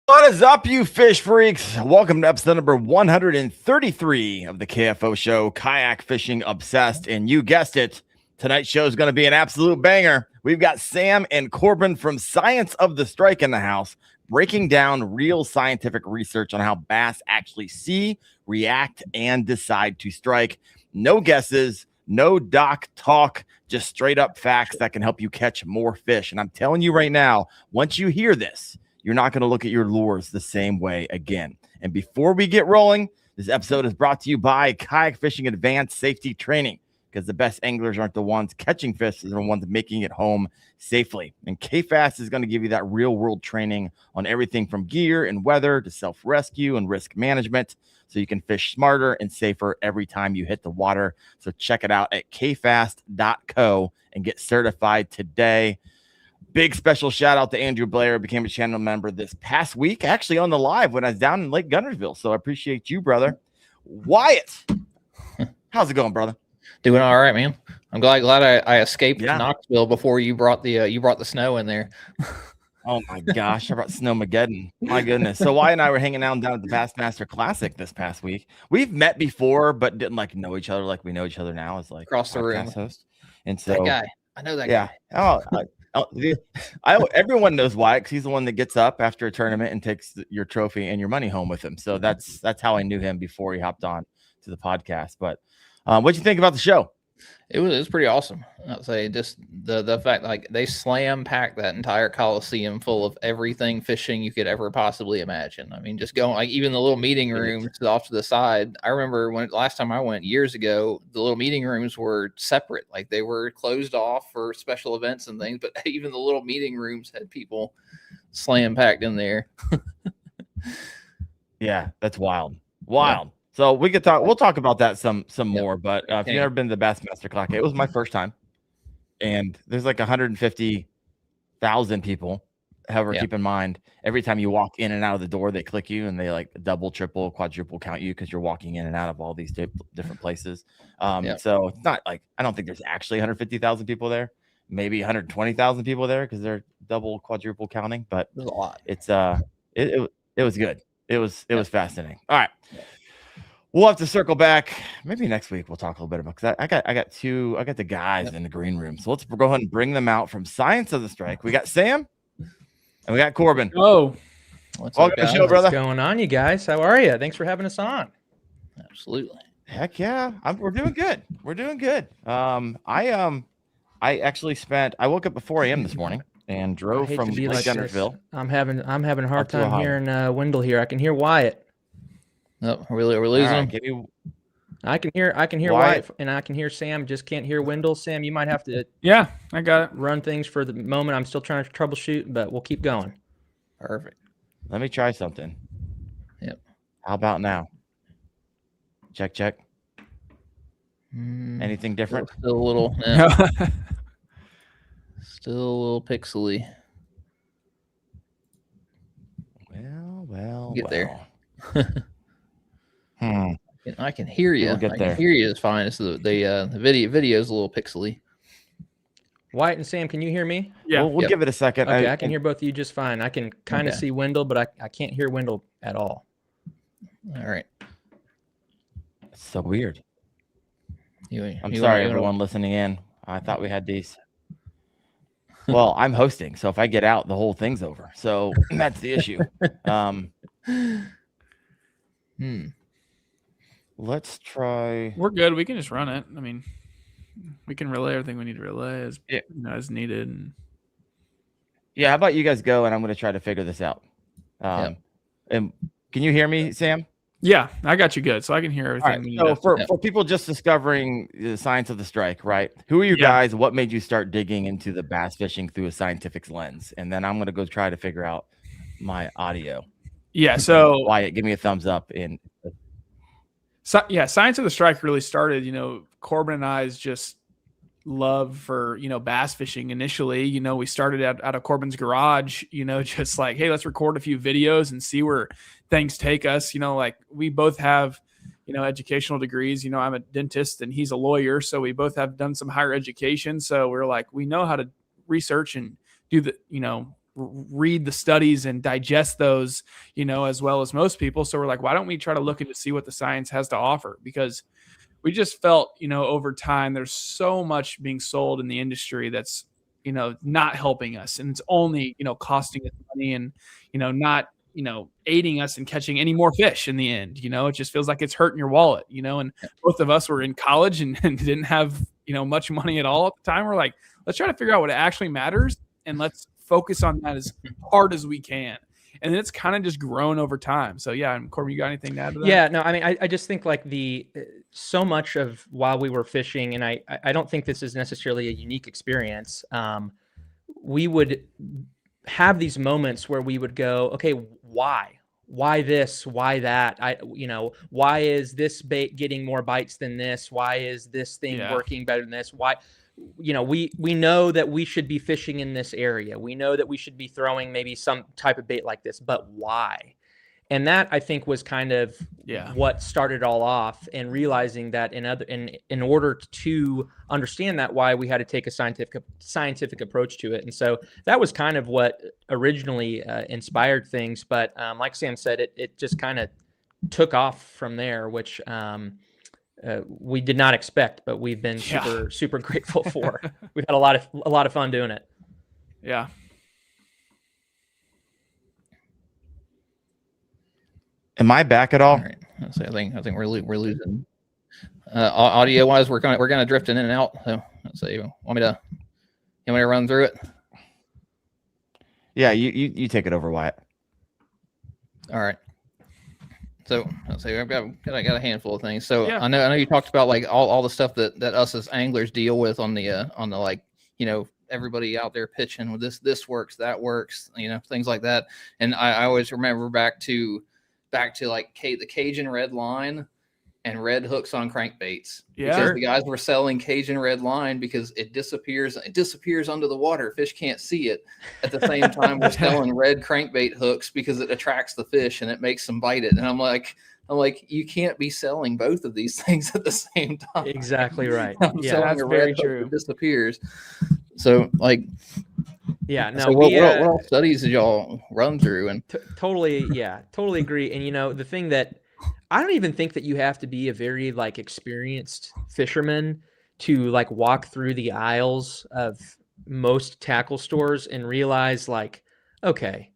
What is up, you fish freaks? Welcome to episode number 133 of the KFO show, Kayak Fishing Obsessed. And you guessed it, tonight's show is going to be an absolute banger. We've got Sam and Corbin from Science of the Strike in the house, breaking down real scientific research on how bass actually see, react, and decide to strike. No guesses, no doc talk, just straight up facts that can help you catch more fish. And I'm telling you right now, once you hear this, you're not going to look at your lures the same way again. And before we get rolling, this episode is brought to you by Kayak Fishing Advanced Safety Training, because the best anglers aren't the ones catching fish, they're the ones making it home safely. And KFAST is going to give you that real world training on everything from gear and weather to self-rescue and risk management, so you can fish smarter and safer every time you hit the water. So check it out at kfast.co and get certified today. Big special shout out to Andrew Blair, became a channel member this past week, actually on the live when I was down in Lake Gunnersville. So I appreciate you, brother. Wyatt, how's it going, brother? Doing all right, man. I'm glad I escaped Knoxville before you brought the snow in there. Oh my gosh, I brought Snowmageddon. My goodness. So Wyatt and I were hanging out down at the Bassmaster Classic this past week. We've met before, but didn't like know each other like we know each other now as like across the room host. And so that guy, I know that guy. Everyone knows Wyatt because he's the one that gets up after a tournament and takes your trophy and your money home with him. So that's how I knew him before he hopped on to the podcast. But what'd you think about the show? It was pretty awesome. I'd say just the fact like they slam packed that entire Coliseum full of everything fishing you could ever possibly imagine. I mean, just going like even the little meeting rooms off to the side. I remember when last time I went years ago, the little meeting rooms were separate, like they were closed off for special events and things. But even the little meeting rooms had people slam packed in there. Yeah, that's wild. Wild. Yeah. So we could talk. We'll talk about that some more. But if you've never been to the Bassmaster Classic, it was my first time, and there's like 150,000 people. However, keep in mind every time you walk in and out of the door, they click you and they like double, triple, quadruple count you because you're walking in and out of all these different places. So it's not like I don't think there's actually 150,000 people there. Maybe 120,000 people there because they're double, quadruple counting. But there's a lot. It's it was good. It was fascinating. All right. We'll have to circle back. Maybe next week we'll talk a little bit about because I got the guys in the green room. So let's go ahead and bring them out from Science of the Strike. We got Sam and we got Corbin. Oh, welcome to the show, brother. What's going on, you guys? How are you? Thanks for having us on. Absolutely. Heck yeah. We're doing good. We're doing good. I actually I woke up at 4 a.m. this morning and drove from Lake Gunnersville. I'm having a hard time hearing Wendell here. I can hear Wyatt. No, we're losing him. I can hear Wyatt and I can hear Sam. Just can't hear Wendell. Sam, you might have to. Yeah, I got it. Run things for the moment. I'm still trying to troubleshoot, but we'll keep going. Perfect. Let me try something. Yep. How about now? Check. Anything different? Still a little. Still a little pixely. Well. Get there. I can hear you. We'll get there. Can hear you as fine. It's the video is a little pixely. Wyatt and Sam, can you hear me? Yeah, we'll give it a second. Okay, I can hear both of you just fine. I can kind of see Wendell, but I can't hear Wendell at all. All right. It's so weird. I'm sorry, everyone listening in. I thought we had these. Well, I'm hosting, so if I get out, the whole thing's over. So that's the issue. Let's try. We're good. We can just run it. I mean, we can relay everything we need to relay as needed. And... Yeah, how about you guys go, and I'm going to try to figure this out. And can you hear me, Sam? Yeah, I got you good, so I can hear everything. Right, so for people just discovering the Science of the Strike, right? Who are you guys? What made you start digging into the bass fishing through a scientific lens? And then I'm going to go try to figure out my audio. Yeah, so Wyatt, give me a thumbs up. Science of the Strike really started, Corbin and I's just love for, bass fishing initially. We started out of Corbin's garage, just like, hey, let's record a few videos and see where things take us. Like we both have, educational degrees. I'm a dentist and he's a lawyer. So we both have done some higher education. So we're like, we know how to research and do the, read the studies and digest those, as well as most people. So we're like, why don't we try to look into see what the science has to offer? Because we just felt, over time, there's so much being sold in the industry that's, not helping us. And it's only, costing us money and, not, aiding us in catching any more fish in the end. It just feels like it's hurting your wallet, and both of us were in college and didn't have, much money at all at the time. We're like, let's try to figure out what actually matters and let's focus on that as hard as we can. And then it's kind of just grown over time. So yeah, and Corbin, you got anything to add to that? Yeah, no, I mean, I just think like so much of while we were fishing, and I don't think this is necessarily a unique experience. We would have these moments where we would go, okay, why this, why that? Why is this bait getting more bites than this? Why is this thing working better than this? Why? We know that we should be fishing in this area. We know that we should be throwing maybe some type of bait like this, but why? And that, I think, was kind of what started it all off, and realizing that in order to understand that why, we had to take a scientific approach to it. And so that was kind of what originally inspired things. But like Sam said, it just kind of took off from there, which we did not expect, but we've been super grateful for. We've had a lot of fun doing it. Yeah. Am I back at all? All right. So I think we're losing audio wise. We're kind of drifting in and out. So you want me to run through it? Yeah, you take it over, Wyatt. All right. So I'll say I've got a handful of things. So I know you talked about like all the stuff that us as anglers deal with on the like, everybody out there pitching with this works, that works, things like that. And I always remember back to like the Cajun red line and red hooks on crankbaits. Yeah. Because the guys were selling Cajun red line because it disappears under the water. Fish can't see it. At the same time, we're selling red crankbait hooks because it attracts the fish and it makes them bite it. And I'm like, you can't be selling both of these things at the same time. Exactly right. Yeah, that's very true. That disappears. So like, yeah, no. So what all studies did y'all run through? And totally agree. And the thing that I don't even think that you have to be a very like experienced fisherman to like walk through the aisles of most tackle stores and realize like, okay,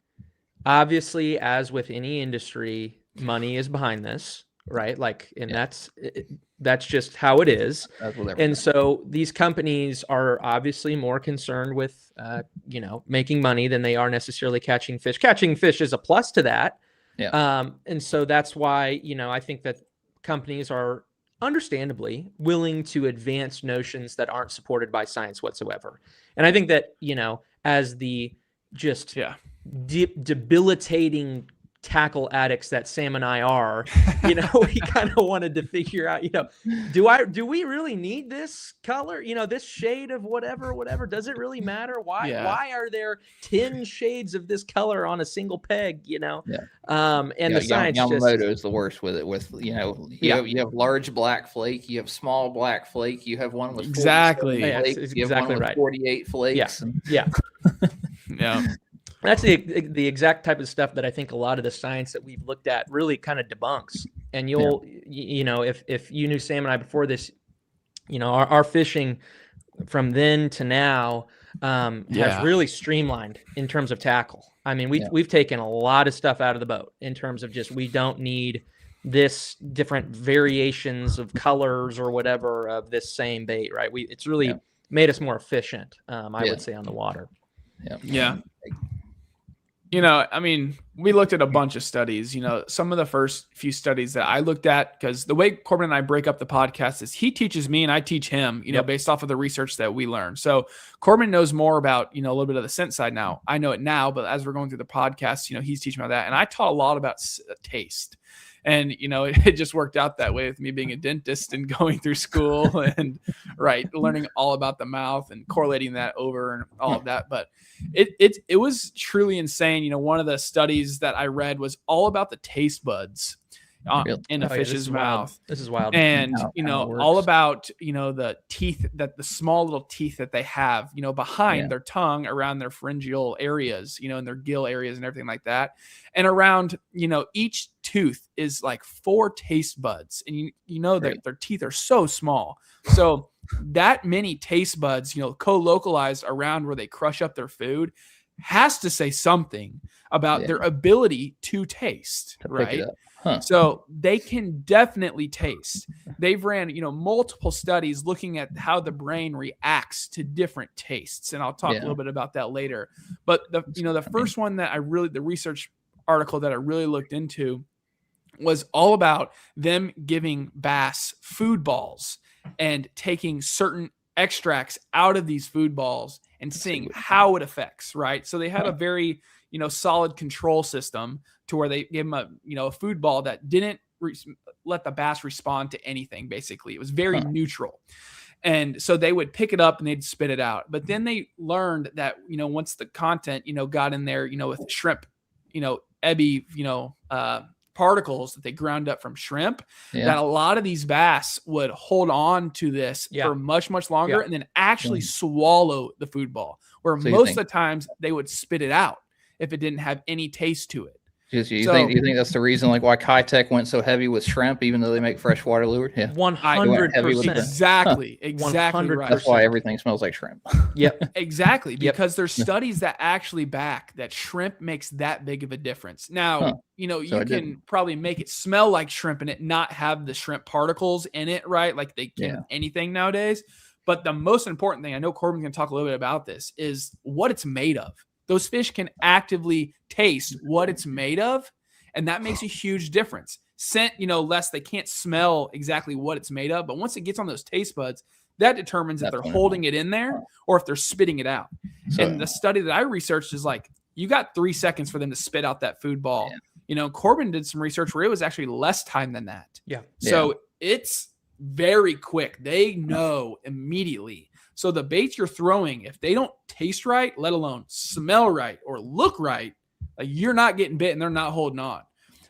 obviously, as with any industry, money is behind this, right? Like, and that's just how it is. And so these companies are obviously more concerned with, making money than they are necessarily catching fish. Catching fish is a plus to that. Yeah. And so that's why, I think that companies are understandably willing to advance notions that aren't supported by science whatsoever. And I think that, as the just debilitating tackle addicts that Sam and I are, we kind of wanted to figure out, do we really need this color, this shade of whatever, does it really matter? Why are there 10 shades of this color on a single peg, and the science Yamamoto is the worst with it, you have large black flake, you have small black flake, you have one with flakes, you have one with 48 flakes. Yeah. That's the exact type of stuff that I think a lot of the science that we've looked at really kind of debunks. And if you knew Sam and I before this, our fishing from then to now has really streamlined in terms of tackle. I mean, we've taken a lot of stuff out of the boat in terms of just, we don't need this different variations of colors or whatever of this same bait, right? It's really made us more efficient, I would say, on the water. Yeah. I mean, we looked at a bunch of studies, some of the first few studies that I looked at, because the way Corbin and I break up the podcast is he teaches me and I teach him, based off of the research that we learn. So Corbin knows more about, a little bit of the scent side now. I know it now, but as we're going through the podcast, he's teaching about that. And I taught a lot about taste. And, it just worked out that way with me being a dentist and going through school and learning all about the mouth and correlating that over and all of that. But it was truly insane. One of the studies that I read was all about the taste buds in a Oh, yeah, fish's mouth. This is wild. And How it all works. about the teeth, that the small little teeth that they have behind their tongue, around their pharyngeal areas, and their gill areas and everything like that, and around each tooth is like 4 taste buds, and that their teeth are so small, so that many taste buds co-localized around where they crush up their food has to say something about their ability to taste, right? So they can definitely taste. They've ran, multiple studies looking at how the brain reacts to different tastes. And I'll talk a little bit about that later. But the first one that the research article that I really looked into was all about them giving bass food balls and taking certain extracts out of these food balls and seeing how it affects, right? So they had a very, solid control system to where they gave them a food ball that didn't let the bass respond to anything. Basically, it was very neutral. And so they would pick it up and they'd spit it out. But then they learned that, once the content, got in there, with shrimp, ebby, particles that they ground up from shrimp, that a lot of these bass would hold on to this for much, much longer and then actually swallow the food ball, where most of the times they would spit it out if it didn't have any taste to it. You think that's the reason why Kitech went so heavy with shrimp, even though they make freshwater lure? Yeah, 100%. Exactly right. That's why everything smells like shrimp. Yep, exactly. Because there's studies that actually back that shrimp makes that big of a difference. Now, you can probably make it smell like shrimp and it not have the shrimp particles in it, right? Like they can anything nowadays. But the most important thing, I know Corbin's going to talk a little bit about this, is what it's made of. Those fish can actively taste what it's made of, and that makes a huge difference. Scent, less, they can't smell exactly what it's made of, but once it gets on those taste buds, that determines if they're holding it in there or if they're spitting it out. And the study that I researched is like, you got 3 seconds for them to spit out that food ball. Corbin did some research where it was actually less time than that. So it's very quick. They know immediately. So the baits you're throwing, if they don't taste right, let alone smell right or look right, you're not getting bit and they're not holding on.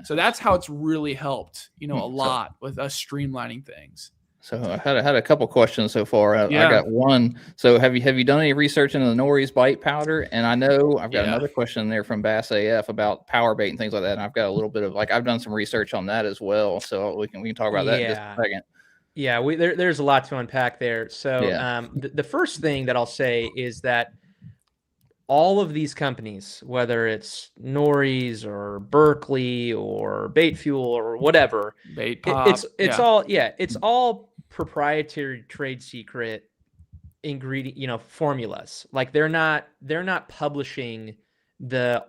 So that's how it's really helped, a lot with us streamlining things. So I had a couple questions so far. I got one. So have you done any research into the Nori's bite powder? And I know I've got another question there from Bass AF about power bait and things like that. And I've got a little bit of I've done some research on that as well. So we can talk about that in just a second. Yeah, there's a lot to unpack there. So the first thing that I'll say is that all of these companies, whether it's Nori's or Berkeley or Bait Fuel or whatever, Bait Pop, it's all proprietary trade secret ingredient, formulas. Like they're not publishing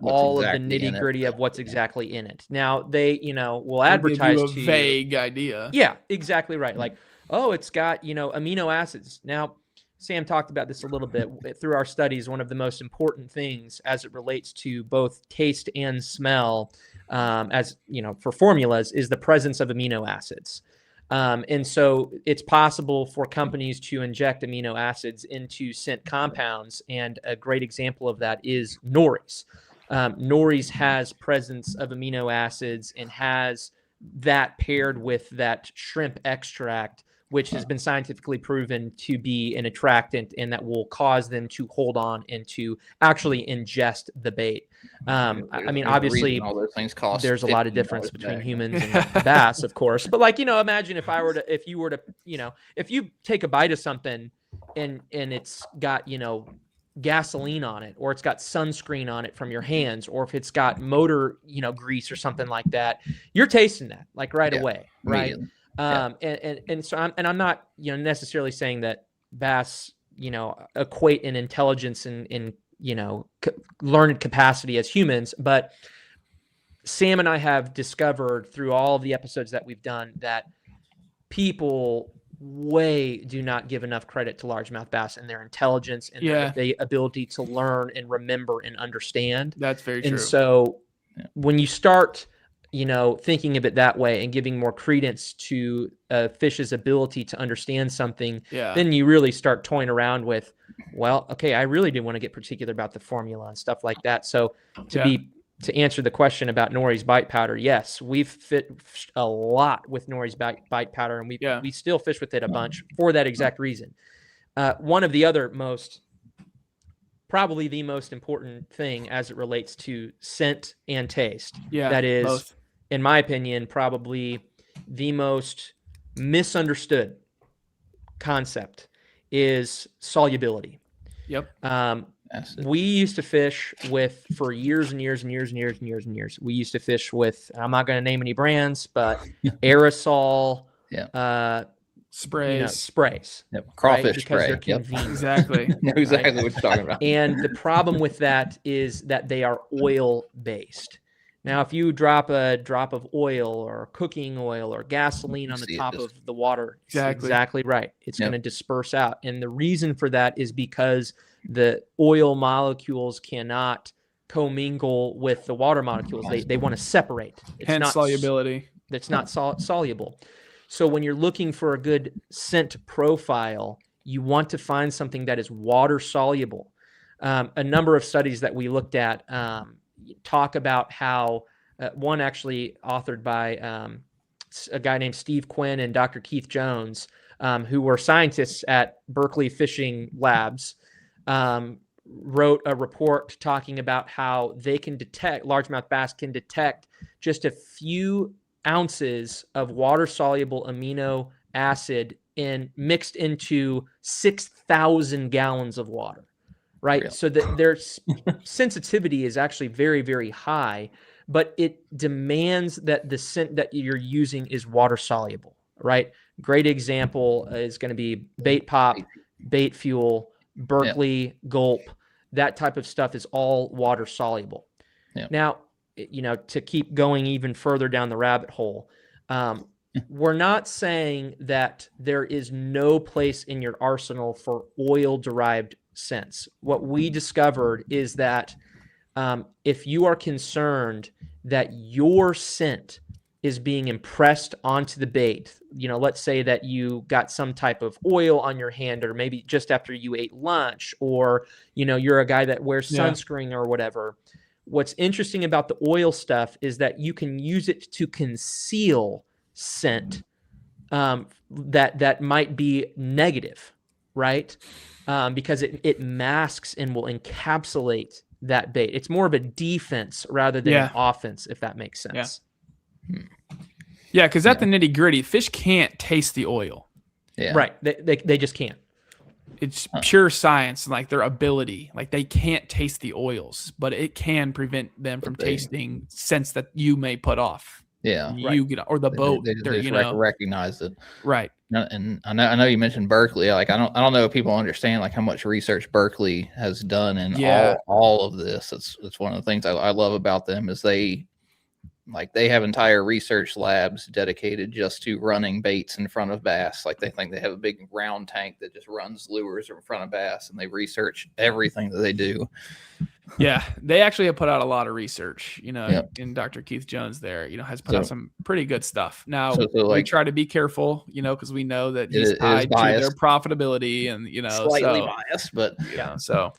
all of the nitty gritty of what's exactly in it. Now they, will advertise give you a vague idea. Yeah, exactly right. Like, oh, it's got, amino acids. Now, Sam talked about this a little bit through our studies. One of the most important things as it relates to both taste and smell, for formulas, is the presence of amino acids. And so it's possible for companies to inject amino acids into scent compounds. And a great example of that is Nori's. Nori's has presence of amino acids and has that paired with that shrimp extract, which has been scientifically proven to be an attractant and that will cause them to hold on and to actually ingest the bait. Obviously, all those things cost. There's a lot of difference between humans and bass, of course. But imagine if you take a bite of something and it's got, gasoline on it, or it's got sunscreen on it from your hands, or if it's got motor, grease or something like that, you're tasting that right away. Right. So I'm not, necessarily saying that bass, equate in intelligence and learned capacity as humans, but Sam and I have discovered through all of the episodes that we've done that people do not give enough credit to largemouth bass and their intelligence and their ability to learn and remember and understand. That's very true. And so when you start, thinking of it that way and giving more credence to a fish's ability to understand something, then you really start toying around with, I really do want to get particular about the formula and stuff like that. So to be to answer the question about Nori's bite powder, yes, we've fished a lot with Nori's bite powder, and we still fish with it a bunch for that exact reason. One of the other probably the most important thing as it relates to scent and taste, that is, both, in my opinion, probably the most misunderstood concept is solubility. Yep. We used to fish with, for years and years and years and years and years and years, we used to fish with, I'm not going to name any brands, but aerosol, sprays, sprays, crawfish right? Because spray. they're convenient. Exactly. Know exactly what you're talking about. And the problem with that is that they are oil based. Now, if you drop a drop of oil or cooking oil or gasoline on the top of the water, exactly right. It's going to disperse out. And the reason for that is because the oil molecules cannot commingle with the water molecules. They want to separate. Hence solubility. It's not soluble. So when you're looking for a good scent profile, you want to find something that is water soluble. A number of studies that we looked at talk about how one actually authored by a guy named Steve Quinn and Dr. Keith Jones, who were scientists at Berkeley Fishing Labs, wrote a report talking about how they can detect, largemouth bass can detect just a few ounces of water-soluble amino acid mixed into 6,000 gallons of water. Right. Really? So that their sensitivity is actually very, very high, but it demands that the scent that you're using is water soluble. Right. Great example is going to be bait pop, bait fuel, Berkeley, gulp. That type of stuff is all water soluble. Now, to keep going even further down the rabbit hole, we're not saying that there is no place in your arsenal for oil derived scents. What we discovered is that if you are concerned that your scent is being impressed onto the bait, let's say that you got some type of oil on your hand, or maybe just after you ate lunch, or you're a guy that wears sunscreen or whatever. What's interesting about the oil stuff is that you can use it to conceal scent that might be negative, right? Because it masks and will encapsulate that bait. It's more of a defense rather than an offense, if that makes sense. Yeah, because at the nitty gritty, fish can't taste the oil. Yeah. Right. They just can't. It's pure science, like their ability. Like they can't taste the oils, but it can prevent them from tasting scents that you may put off. Yeah, or the boat. They just recognize it. Right. And I know you mentioned Berkeley. Like I don't know if people understand like how much research Berkeley has done in all of this. It's one of the things I love about them is they have entire research labs dedicated just to running baits in front of bass. Like they think they have a big round tank that just runs lures in front of bass, and they research everything that they do. Yeah, they actually have put out a lot of research, and Dr. Keith Jones there, has put out some pretty good stuff. Now, we try to be careful, because we know that he's tied to their profitability and, slightly biased, but so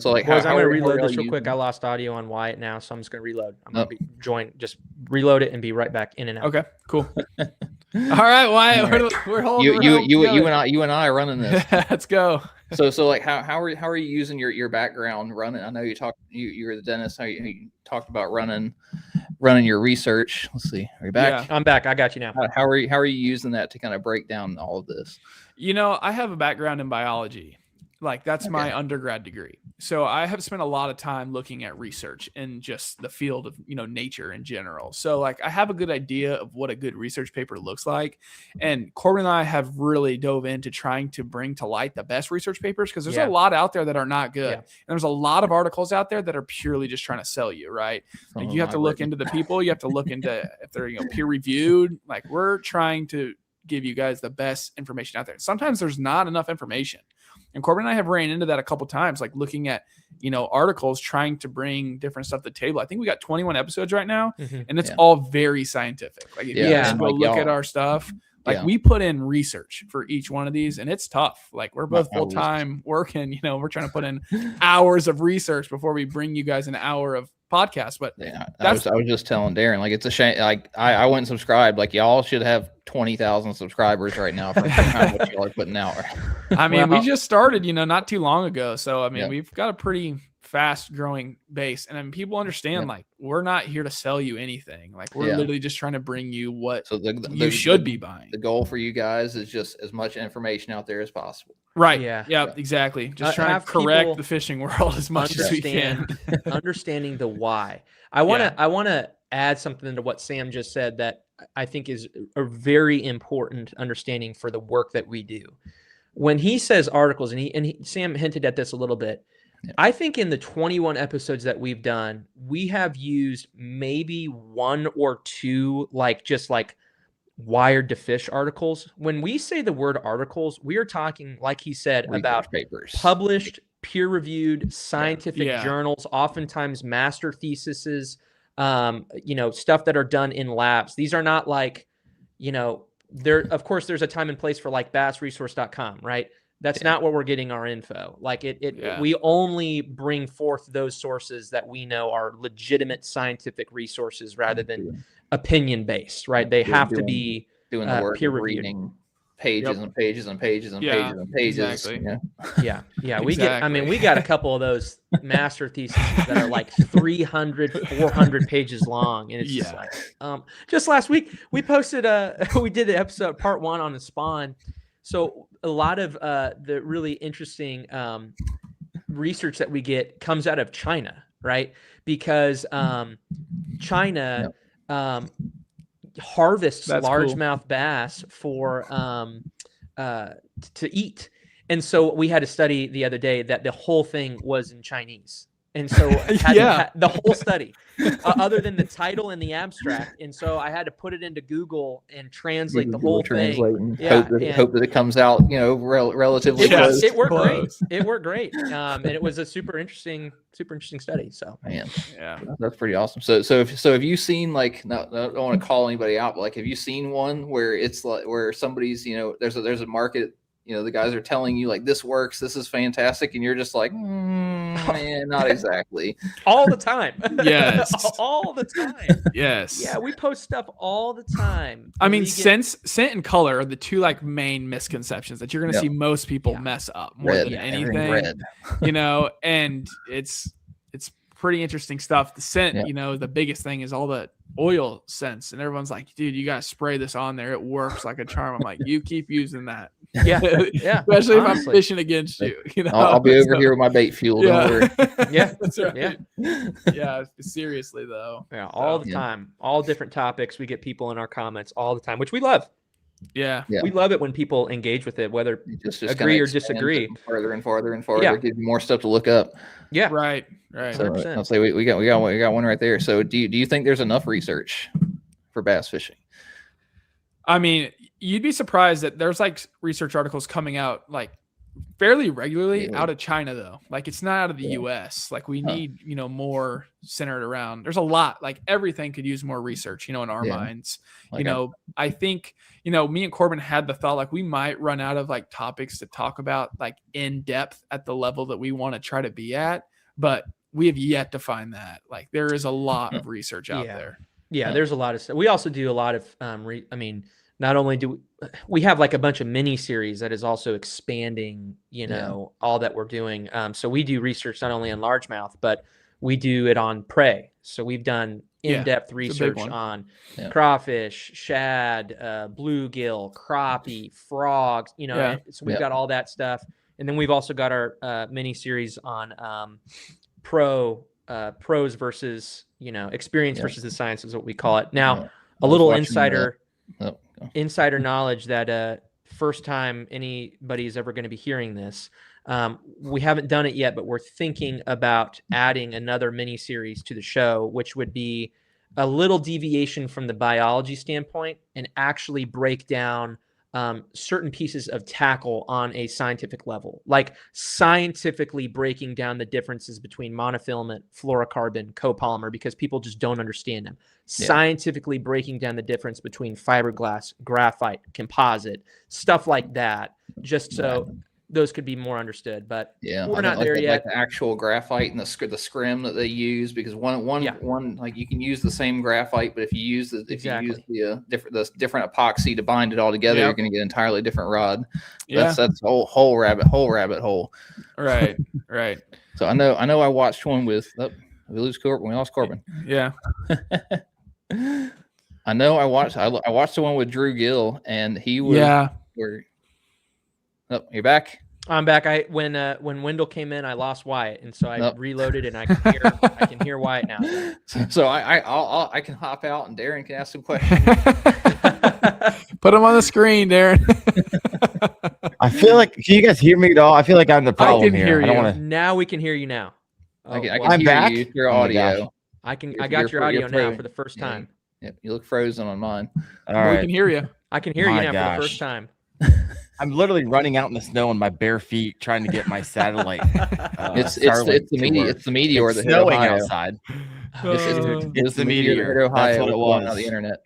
like, boys, I'm going to reload this real quick. I lost audio on Wyatt now, so I'm just going to reload. I'm going to just reload it and be right back in and out. Okay, cool. All right, Wyatt, we're holding you and I are running this. Let's go. So like how are you using your background running? I know you were the dentist. How you talked about running your research. Let's see. Are you back? Yeah, I'm back. I got you now. How are you using that to kind of break down all of this? I have a background in biology. Like that's my undergrad degree. So I have spent a lot of time looking at research in just the field of, nature in general. So like I have a good idea of what a good research paper looks like. And Corbin and I have really dove into trying to bring to light the best research papers because there's a lot out there that are not good. Yeah. And there's a lot of articles out there that are purely just trying to sell you, right? Like you have to look into the people. You have to look into if they're peer reviewed. Like we're trying to give you guys the best information out there. Sometimes there's not enough information. And Corbin and I have ran into that a couple times, like looking at, articles, trying to bring different stuff to the table. I think we got 21 episodes right now, and it's all very scientific. Like if you just go look at our stuff, like we put in research for each one of these, and it's tough. Like we're both full-time working, we're trying to put in hours of research before we bring you guys an hour of podcast. But yeah, I was just telling Daren, like, it's a shame. Like, I went and subscribed. Like, y'all should have 20,000 subscribers right now for how much y'all are putting out. I mean, we just started, not too long ago. So, I mean, Yep. we've got a pretty fast growing base. And then people understand, like, we're not here to sell you anything. Like, we're literally just trying to bring you what you should be buying. The goal for you guys is just as much information out there as possible. Right. Yeah. Yeah, exactly. Just trying to correct the fishing world as much as we can. Understanding the why. I want to add something to what Sam just said that I think is a very important understanding for the work that we do. When he says articles, and Sam hinted at this a little bit, I think in the 21 episodes that we've done, we have used maybe one or two, just wired to fish articles. When we say the word articles, we are talking, like he said, Research about papers, published, peer-reviewed scientific journals, oftentimes master theses, stuff that are done in labs. These are not there, of course, there's a time and place for bassresource.com, right? That's not where we're getting our info. We only bring forth those sources that we know are legitimate scientific resources rather than opinion based, right? They have to be doing the work peer of reviewed. reading pages and pages and pages and pages and pages. Exactly. Yeah. We we got a couple of those master theses that are like 300, 400 pages long. And it's just just last week we posted we did the episode part 1 on the spawn. So a lot of the really interesting research that we get comes out of China, right? Because China harvests largemouth bass for to eat. And so we had a study the other day that the whole thing was in Chinese. And so the whole study, other than the title and the abstract. And so I had to put it into Google and translate the whole thing. Hope that it comes out, relatively close. It worked great. It worked great. And it was a super interesting study. So, man, that's pretty awesome. So have you seen, I don't want to call anybody out, but have you seen one where it's where somebody's, there's a market, the guys are telling you this works, this is fantastic, and you're just like, man, not exactly. All the time. Yes. All the time. Yes. Yeah, we post stuff all the time. I mean, scent and color are the two main misconceptions that you're going to see most people mess up more than anything. And it's pretty interesting stuff. The scent, the biggest thing is all the oil scents, and everyone's like, dude, you gotta spray this on there, it works like a charm. I'm like, you keep using that. Especially if I'm fishing against you. I'll be over here with my bait fuel. Don't worry. That's right. Yeah, seriously though. Yeah, all the time, all different topics. We get people in our comments all the time, which we love. Yeah. We love it when people engage with it, whether just agree or disagree. Farther and farther and farther, give you more stuff to look up. Yeah. Right. So I'll say we got one right there. So do you think there's enough research for bass fishing? I mean, you'd be surprised that there's research articles coming out fairly regularly out of China though. It's not out of the US. We need, more centered around. There's a lot, everything could use more research, in our minds. I think, me and Corbin had the thought we might run out of topics to talk about in depth at the level that we want to try to be at, but we have yet to find that. There is a lot of research out there. Yeah, there's a lot of stuff. We also do a lot of not only do we have a bunch of mini series that is also expanding, all that we're doing. So we do research not only on largemouth, but we do it on prey. So we've done in-depth research on crawfish, shad, bluegill, crappie, frogs, so we've got all that stuff. And then we've also got our mini series on pros versus, experience versus the science is what we call it. Now, a little insider knowledge that first time anybody's ever going to be hearing this. We haven't done it yet, but we're thinking about adding another mini series to the show, which would be a little deviation from the biology standpoint and actually break down certain pieces of tackle on a scientific level, scientifically breaking down the differences between monofilament, fluorocarbon, copolymer, because people just don't understand them. Scientifically breaking down the difference between fiberglass, graphite, composite, stuff like that, just so those could be more understood. But Yeah, we're I not think there like yet. the actual graphite and the scrim that they use, because one like you can use the same graphite, but if you use the different epoxy to bind it all together, you're going to get an entirely different rod. That's a whole rabbit hole. Right. So I know I watched one with we lost Corbin. Yeah. I know I watched the one with Drew Gill, and he was you're back. I'm back. When Wendell came in, I lost Wyatt, and so I reloaded, and I can hear Wyatt now. So I can hop out, and Daren can ask some questions. Put him on the screen, Daren. I feel like, can you guys hear me at all? I feel like I'm the problem can here. hear I don't you. want to. Now we can hear you now. I can I'm hear back? you through Oh my audio. I got your audio now for the first Yeah. time. Yep, you look frozen on mine. All We right. can hear you. I can hear you My now for gosh. the first time. I'm literally running out in the snow on my bare feet trying to get my satellite. It's Starlink the to meteor. work. It's the meteor It's that hit snowing Ohio. outside. It's the that meteor. hit Ohio. That's what it blowing out was. the internet.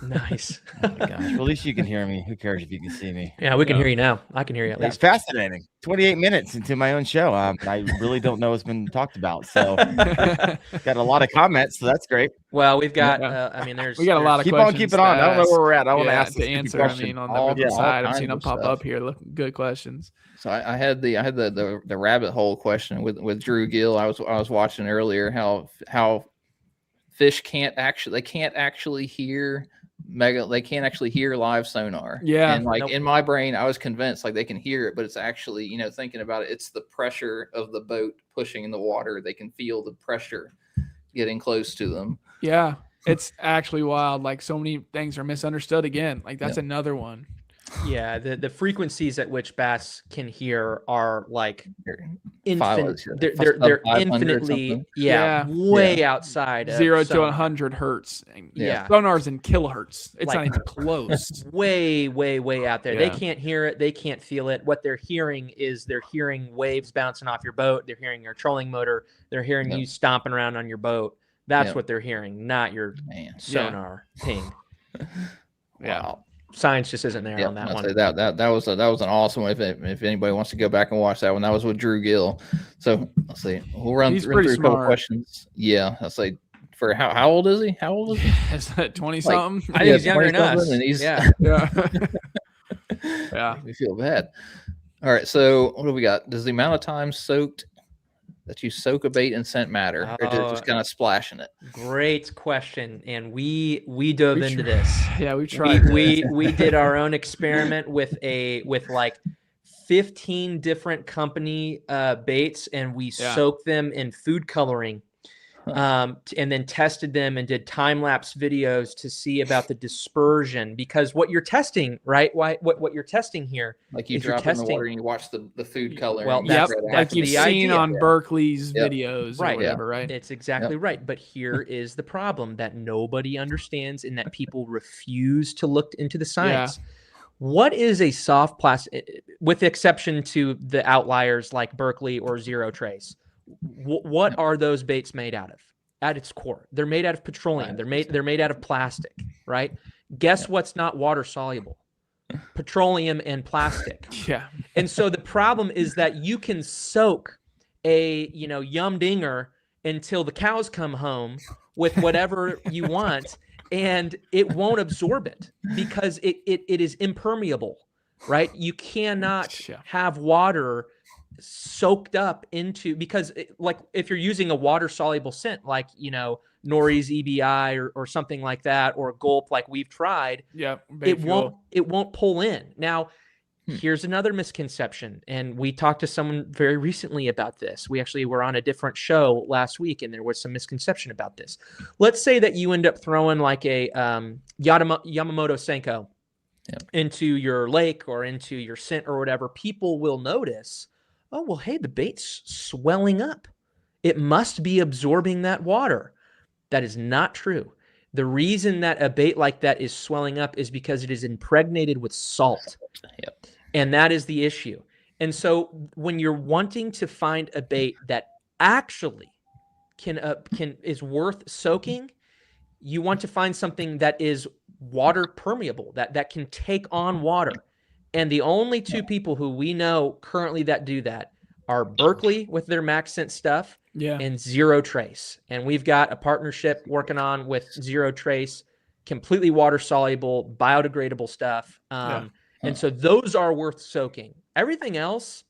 Nice. Oh my gosh. Well, at least you can hear me. Who cares if you can see me? Yeah, we can hear you now. I can hear you at That's least. fascinating. 28 minutes into my own show. I really don't know what's been talked about. So got a lot of comments. So that's great. Well, we've got. We got a lot of Keep questions. on keeping on. I don't know where we're at. I want to ask to this answer. question. On All the side, I've kinds seen them of pop stuff. up here. Look, good questions. So I had the rabbit hole question with Drew Gill. I was watching earlier how fish can't actually hear they can't actually hear live sonar. Yeah. And in my brain, I was convinced like they can hear it, but it's actually, thinking about it, it's the pressure of the boat pushing in the water. They can feel the pressure getting close to them. Yeah. It's actually wild. Like so many things are misunderstood again. Like that's another one. Yeah, the frequencies at which bass can hear are like Five- they're 500 infinitely Yeah. way outside of 0 to sonar. 100 hertz. Yeah. Sonar's in kilohertz. It's Like- not even close. way out there. They Yeah. can't hear it. They can't feel it. What they're hearing is they're hearing waves bouncing off your boat. They're hearing your trolling motor. They're hearing you stomping around on your boat. That's what they're hearing, not your sonar ping. Yeah. Wow. Science just isn't there on that one. That was an awesome one. If anybody wants to go back and watch that one, that was with Drew Gill. So let's see. We'll run through a couple smart. questions. Yeah, I'll say for how old is he? How old is he? Is that 20 something? I think he's younger than 20 us. and he's- Yeah. Yeah. We feel bad. All right. So what do we got? Does the amount of time that you soak a bait in scent matter, or just kind of splashing it? Great question. And we dove into this. Yeah, we tried. We did our own experiment with like 15 different company baits, and we soaked them in food coloring, and then tested them and did time-lapse videos to see about the dispersion, because what you're testing, right? What you're testing here, Like you if you're drop it in the testing- water and you watch the food color. Well, and that's- you that's like spread it out. you've the seen idea. on Berkeley's videos or Right. whatever, right? It's exactly right. But here is the problem that nobody understands and that people refuse to look into the science. What is a soft plastic, with the exception to the outliers like Berkeley or Zero Trace? What are those baits made out of? At its core, they're made out of petroleum. They're made out of plastic, right? Guess what's not water soluble? Petroleum and plastic. Yeah. And so the problem is that you can soak a yum dinger until the cows come home with whatever you want, and it won't absorb it because it is impermeable, right? You cannot have water soaked up into, because like if you're using a water soluble scent like Nori's EBI or something like that, or Gulp like we've tried, it won't pull in. Now here's another misconception, and we talked to someone very recently about this. We actually were on a different show last week, and there was some misconception about this. Let's say that you end up throwing like a Yamamoto Senko into your lake or into your scent or whatever. People will notice, oh, well, hey, the bait's swelling up. It must be absorbing that water. That is not true. The reason that a bait like that is swelling up is because it is impregnated with salt. Yep. And that is the issue. And so when you're wanting to find a bait that actually is worth soaking, you want to find something that is water permeable, that can take on water. And the only two people who we know currently that do that are Berkeley with their max scent stuff and Zero Trace. And we've got a partnership working on with Zero Trace, completely water soluble, biodegradable stuff. And so those are worth soaking. Everything else,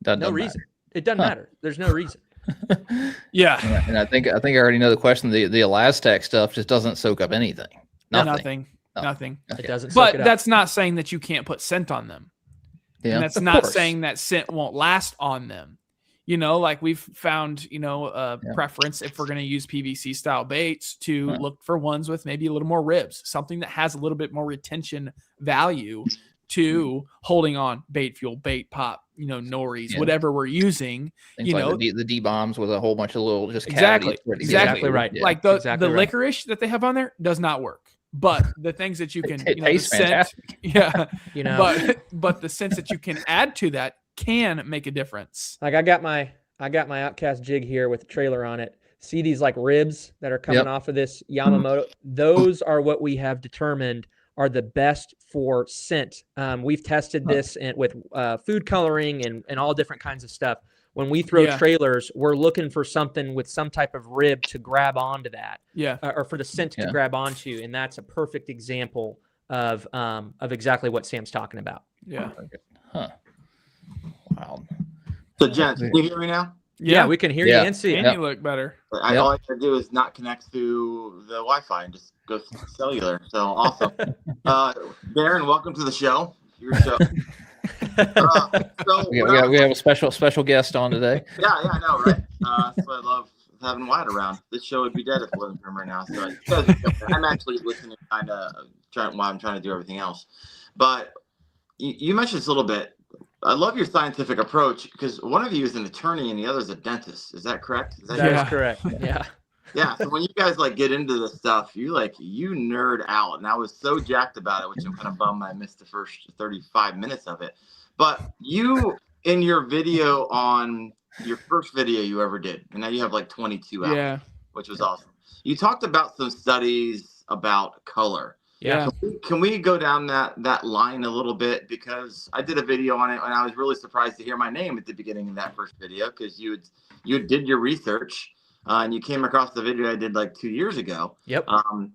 no reason. It doesn't matter. There's no reason. And I think I already know the question. The Elastec stuff just doesn't soak up anything. Nothing. It doesn't. But that's not saying that you can't put scent on them. Yeah, and that's not saying that scent won't last on them. You know, like we've found, preference if we're going to use PVC style baits to look for ones with maybe a little more ribs, something that has a little bit more retention value to holding on bait fuel, bait pop, nori's, whatever we're using. Things like the D-bombs with a whole bunch of little just exactly right. Yeah. Like the licorice that they have on there does not work. But the things that you can, it tastes fantastic. but the sense that you can add to that can make a difference. Like I got my Outcast jig here with a trailer on it. See these like ribs that are coming off of this Yamamoto? Those are what we have determined are the best for scent. We've tested this with food coloring and all different kinds of stuff. When we throw trailers, we're looking for something with some type of rib to grab onto that, or for the scent to grab onto, and that's a perfect example of exactly what Sam's talking about. Yeah. Wow. So, gents, can you hear me now? Yeah, we can hear you and see. And you look better. All I gotta do is not connect to the Wi-Fi and just go cellular. So awesome. Daren, welcome to the show. Your show. We have a special guest on today. Yeah, I know, right? That's why I love having Wyatt around. This show would be dead if it wasn't for him right now. So I'm actually listening, kind of while I'm trying to do everything else. But you mentioned this a little bit. I love your scientific approach because one of you is an attorney and the other is a dentist. Is that correct? That is correct. Yeah. Yeah. So when you guys get into this stuff, you nerd out, and I was so jacked about it, which I'm kind of bummed I missed the first 35 minutes of it. But you, in your video on your first video you ever did, and now you have 22 out, which was awesome. You talked about some studies about color. Yeah. Can we go down that line a little bit? Because I did a video on it and I was really surprised to hear my name at the beginning of that first video because you did your research and you came across the video I did 2 years ago. Yep.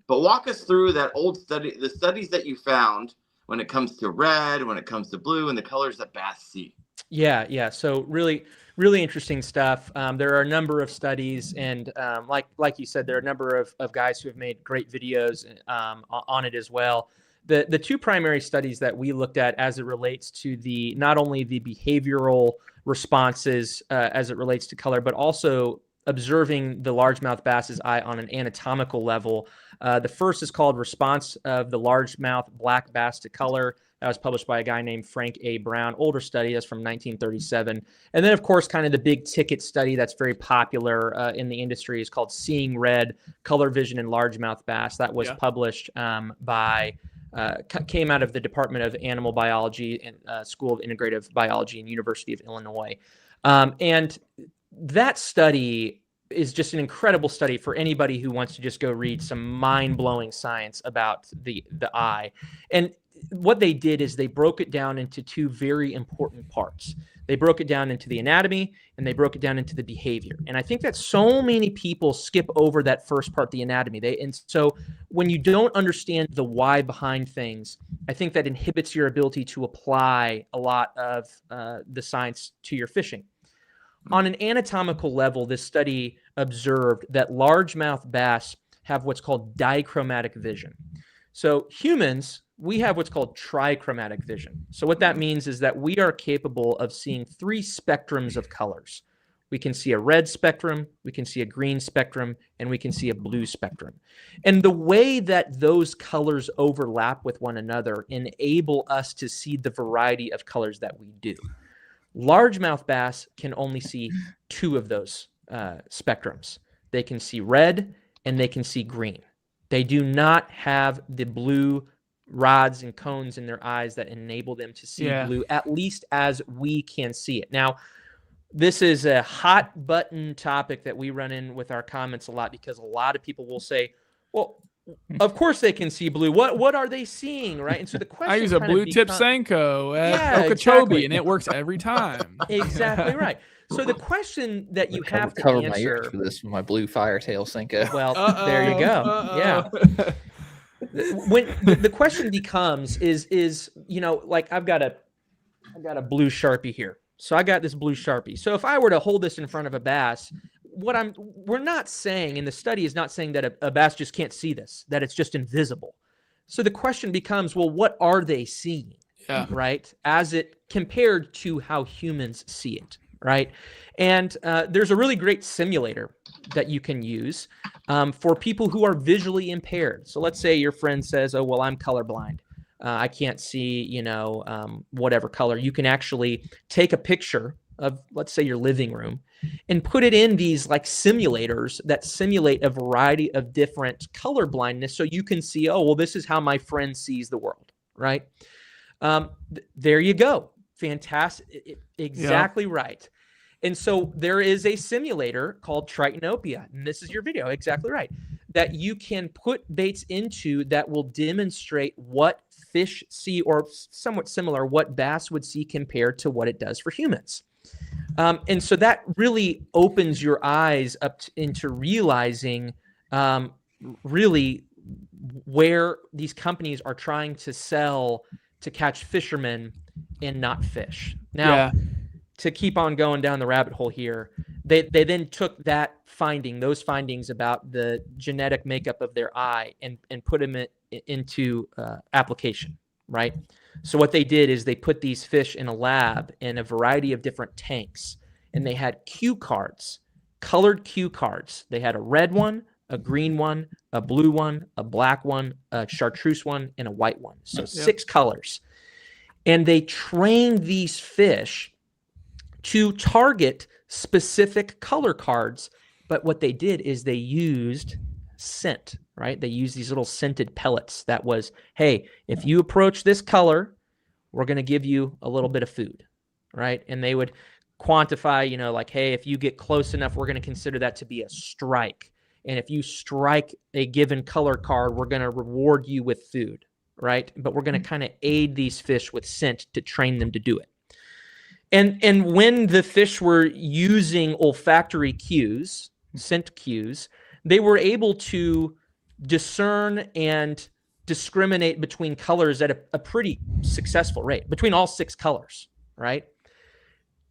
But walk us through that old study, the studies that you found when it comes to red, when it comes to blue, and the colors that bass see. Yeah. So really interesting stuff. There are a number of studies, and like you said, there are a number of guys who have made great videos on it as well. The two primary studies that we looked at as it relates to not only the behavioral responses as it relates to color, but also observing the largemouth bass's eye on an anatomical level. The first is called Response of the Largemouth Black Bass to Color. That was published by a guy named Frank A. Brown, older study, that's from 1937. And then, of course, kind of the big ticket study that's very popular in the industry is called Seeing Red, Color Vision in Largemouth Bass. That was published came out of the Department of Animal Biology and School of Integrative Biology and University of Illinois. And that study is just an incredible study for anybody who wants to just go read some mind-blowing science about the eye. And what they did is they broke it down into two very important parts. They broke it down into the anatomy and they broke it down into the behavior. And I think that so many people skip over that first part, the anatomy. And so when you don't understand the why behind things, I think that inhibits your ability to apply a lot of the science to your fishing. On an anatomical level, this study observed that largemouth bass have what's called dichromatic vision. So humans, we have what's called trichromatic vision. So what that means is that we are capable of seeing three spectrums of colors. We can see a red spectrum, we can see a green spectrum, and we can see a blue spectrum. And the way that those colors overlap with one another enable us to see the variety of colors that we do. Largemouth bass can only see two of those spectrums. They can see red and they can see green. They do not have the blue rods and cones in their eyes that enable them to see blue, at least as we can see it. Now, this is a hot button topic that we run in with our comments a lot because a lot of people will say, well, of course they can see blue. What are they seeing, right? And so the question I use a kind of blue tip become- Senko at Yeah, Okeechobee, exactly. and it works every time. Exactly right. So the question that you have to cover my ears answer. for this with my blue Firetail Senko. Well, there you go. Yeah. When the question becomes is like I've got a blue Sharpie here. So I got this blue Sharpie. So if I were to hold this in front of a bass, we're not saying, and the study is not saying that a bass just can't see this, that it's just invisible. So the question becomes, well, what are they seeing? Yeah. Right? As it compared to how humans see it, right? And there's a really great simulator that you can use for people who are visually impaired. So let's say your friend says, oh, well, I'm colorblind. I can't see, whatever color. You can actually take a picture of, let's say, your living room and put it in these like simulators that simulate a variety of different color blindness. So you can see, oh, well, this is how my friend sees the world, right? There you go. Fantastic. Exactly right. And so there is a simulator called Tritonopia, and this is your video, exactly right, that you can put baits into that will demonstrate what fish see, or somewhat similar, what bass would see compared to what it does for humans. And so that really opens your eyes up into realizing really where these companies are trying to sell to catch fishermen and not fish. Now, to keep on going down the rabbit hole here, they then took those findings about the genetic makeup of their eye and put them into application, right? So what they did is they put these fish in a lab in a variety of different tanks, and they had cue cards, colored cue cards. They had a red one, a green one, a blue one, a black one, a chartreuse one, and a white one. So 6 colors. And they trained these fish to target specific color cards. But what they did is they used scent, right? They used these little scented pellets that was, hey, if you approach this color, we're going to give you a little bit of food, right? And they would quantify, like, hey, if you get close enough, we're going to consider that to be a strike. And if you strike a given color card, we're going to reward you with food, right? But we're going to kind of aid these fish with scent to train them to do it. And when the fish were using olfactory cues, scent cues, they were able to discern and discriminate between colors at a pretty successful rate, between all 6 colors, right?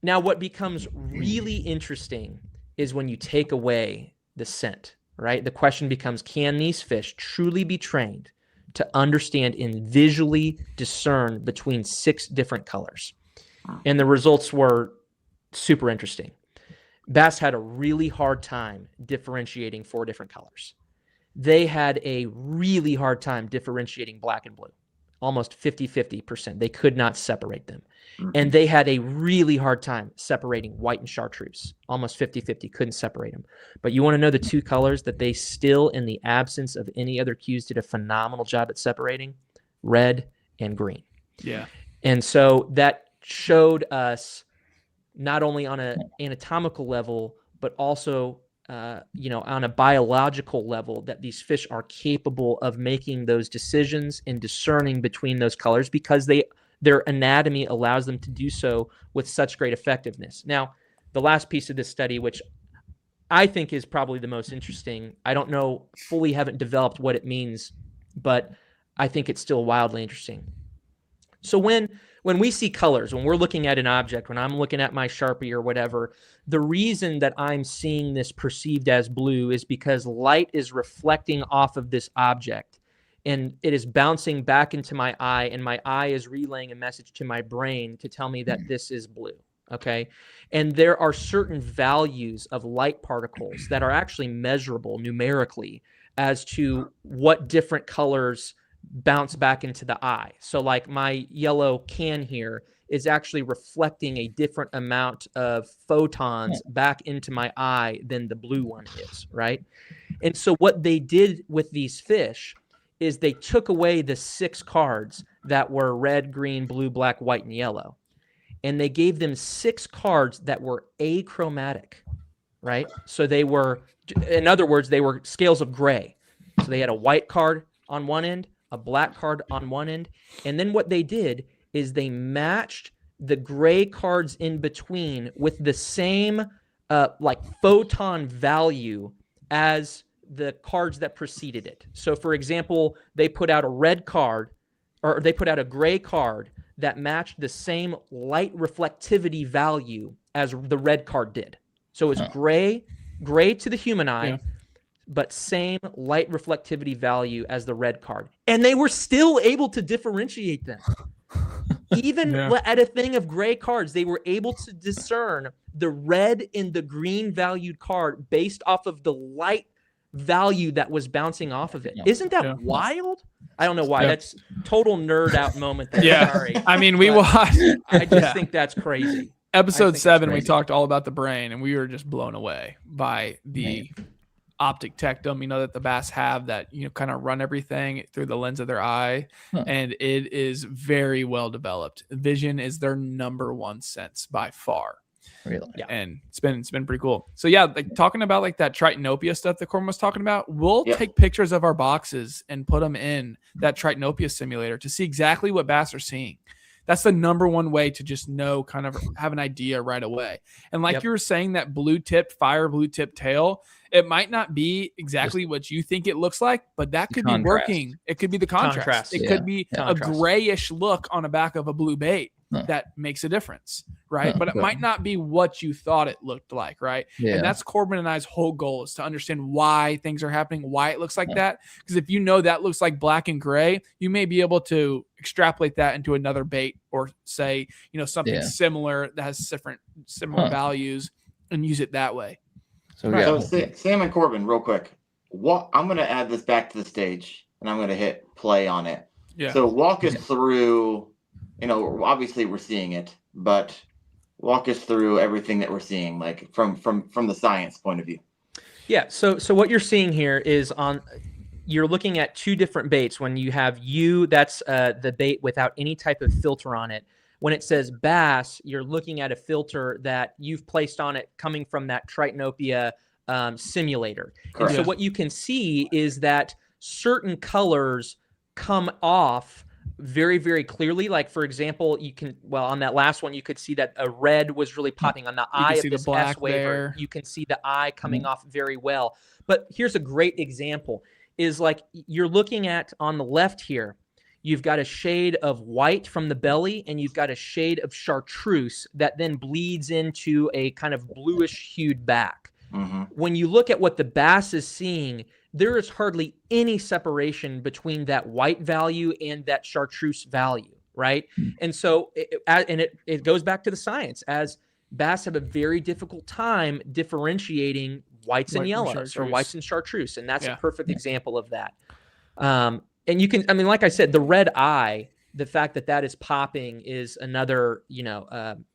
Now, what becomes really interesting is when you take away the scent, right? The question becomes, can these fish truly be trained to understand and visually discern between 6 different colors? And the results were super interesting. Bass had a really hard time differentiating 4 different colors. They had a really hard time differentiating black and blue, almost 50-50%. They could not separate them. And they had a really hard time separating white and chartreuse, almost 50-50, couldn't separate them. But you want to know the 2 colors that they still, in the absence of any other cues, did a phenomenal job at separating? Red and green. Yeah. And so that showed us not only on an anatomical level, but also, on a biological level, that these fish are capable of making those decisions and discerning between those colors because their anatomy allows them to do so with such great effectiveness. Now, the last piece of this study, which I think is probably the most interesting, I don't know, fully haven't developed what it means, but I think it's still wildly interesting. So when we see colors, when we're looking at an object, when I'm looking at my Sharpie or whatever, the reason that I'm seeing this perceived as blue is because light is reflecting off of this object and it is bouncing back into my eye, and my eye is relaying a message to my brain to tell me that this is blue. Okay. And there are certain values of light particles that are actually measurable numerically as to what different colors bounce back into the eye. So like my yellow can here is actually reflecting a different amount of photons back into my eye than the blue one is, right? And so what they did with these fish is they took away the 6 cards that were red, green, blue, black, white, and yellow. And they gave them 6 cards that were achromatic, right? So they were, in other words, they were scales of gray. So they had a white card on one end, a black card on one end. And then what they did is they matched the gray cards in between with the same like photon value as the cards that preceded it. So for example, they put out a red card, or they put out a gray card that matched the same light reflectivity value as the red card did. So it's gray to the human eye, but same light reflectivity value as the red card. And they were still able to differentiate them. Even at a thing of gray cards, they were able to discern the red and the green valued card based off of the light value that was bouncing off of it. Isn't that wild? I don't know why. That's total nerd out moment there. Sorry. I mean, we watched. I just think that's crazy. Episode 7, we talked all about the brain, and we were just blown away by the optic tectum, that the bass have that, kind of run everything through the lens of their eye. And it is very well developed. Vision is their number one sense by far. Really? Yeah. And it's been pretty cool. So like talking about like that tritanopia stuff that Corbin was talking about, we'll take pictures of our boxes and put them in that tritanopia simulator to see exactly what bass are seeing. That's the number one way to just know, kind of have an idea right away. And like you were saying, that blue tip tail, it might not be exactly what you think it looks like, but that could be working. It could be the contrast. It could be a grayish look on the back of a blue bait that makes a difference, right? But it might not be what you thought it looked like, right? And that's Corbin and I's whole goal, is to understand why things are happening, why it looks like that. Because if you know that looks like black and gray, you may be able to extrapolate that into another bait, or say, something similar that has similar values, and use it that way. So Sam and Corbin, real quick, I'm going to add this back to the stage, and I'm going to hit play on it. So walk us through, obviously we're seeing it, but walk us through everything that we're seeing, like from the science point of view. Yeah. So what you're seeing here is you're looking at two different baits. When you have that's the bait without any type of filter on it. When it says bass, you're looking at a filter that you've placed on it coming from that tritanopia simulator. And so what you can see is that certain colors come off very, very clearly. Like, for example, on that last one, you could see that a red was really popping on the eye of this S waver. You can see the eye coming off very well. But here's a great example, is like you're looking at on the left here, you've got a shade of white from the belly, and you've got a shade of chartreuse that then bleeds into a kind of bluish hued back. When you look at what the bass is seeing, there is hardly any separation between that white value and that chartreuse value, right? And so it goes back to the science, as bass have a very difficult time differentiating whites and yellows, or whites and chartreuse, and that's a perfect example of that. And you can, like I said, the red eye, the fact that is popping is another,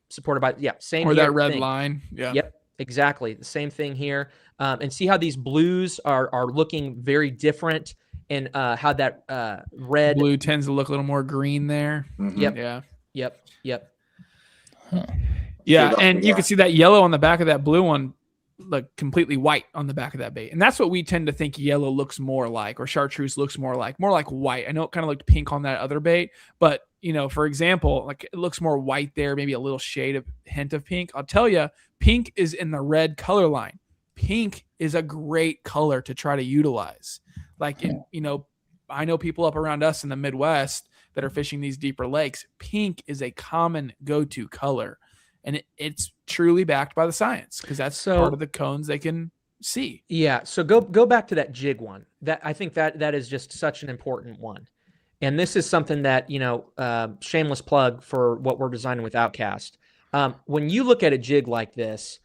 supported by, same. Or that red line. Yeah. Yep. Exactly. The same thing here. And see how these blues are looking very different, and how that blue tends to look a little more green there. Yep. Yeah. Yep. Yeah. And you can see that yellow on the back of that blue one, like completely white on the back of that bait. And that's what we tend to think yellow looks more like, or chartreuse looks more like white. I know it kind of looked pink on that other bait, but for example, like it looks more white there, maybe a little hint of pink. I'll tell you, pink is in the red color line. Pink is a great color to try to utilize. Like, I know people up around us in the Midwest that are fishing these deeper lakes. Pink is a common go-to color. And it's truly backed by the science, because that's part of the cones they can see. Yeah. So go back to that jig one. That I think that is just such an important one. And this is something that, shameless plug for what we're designing with Outcast. When you look at a jig like this,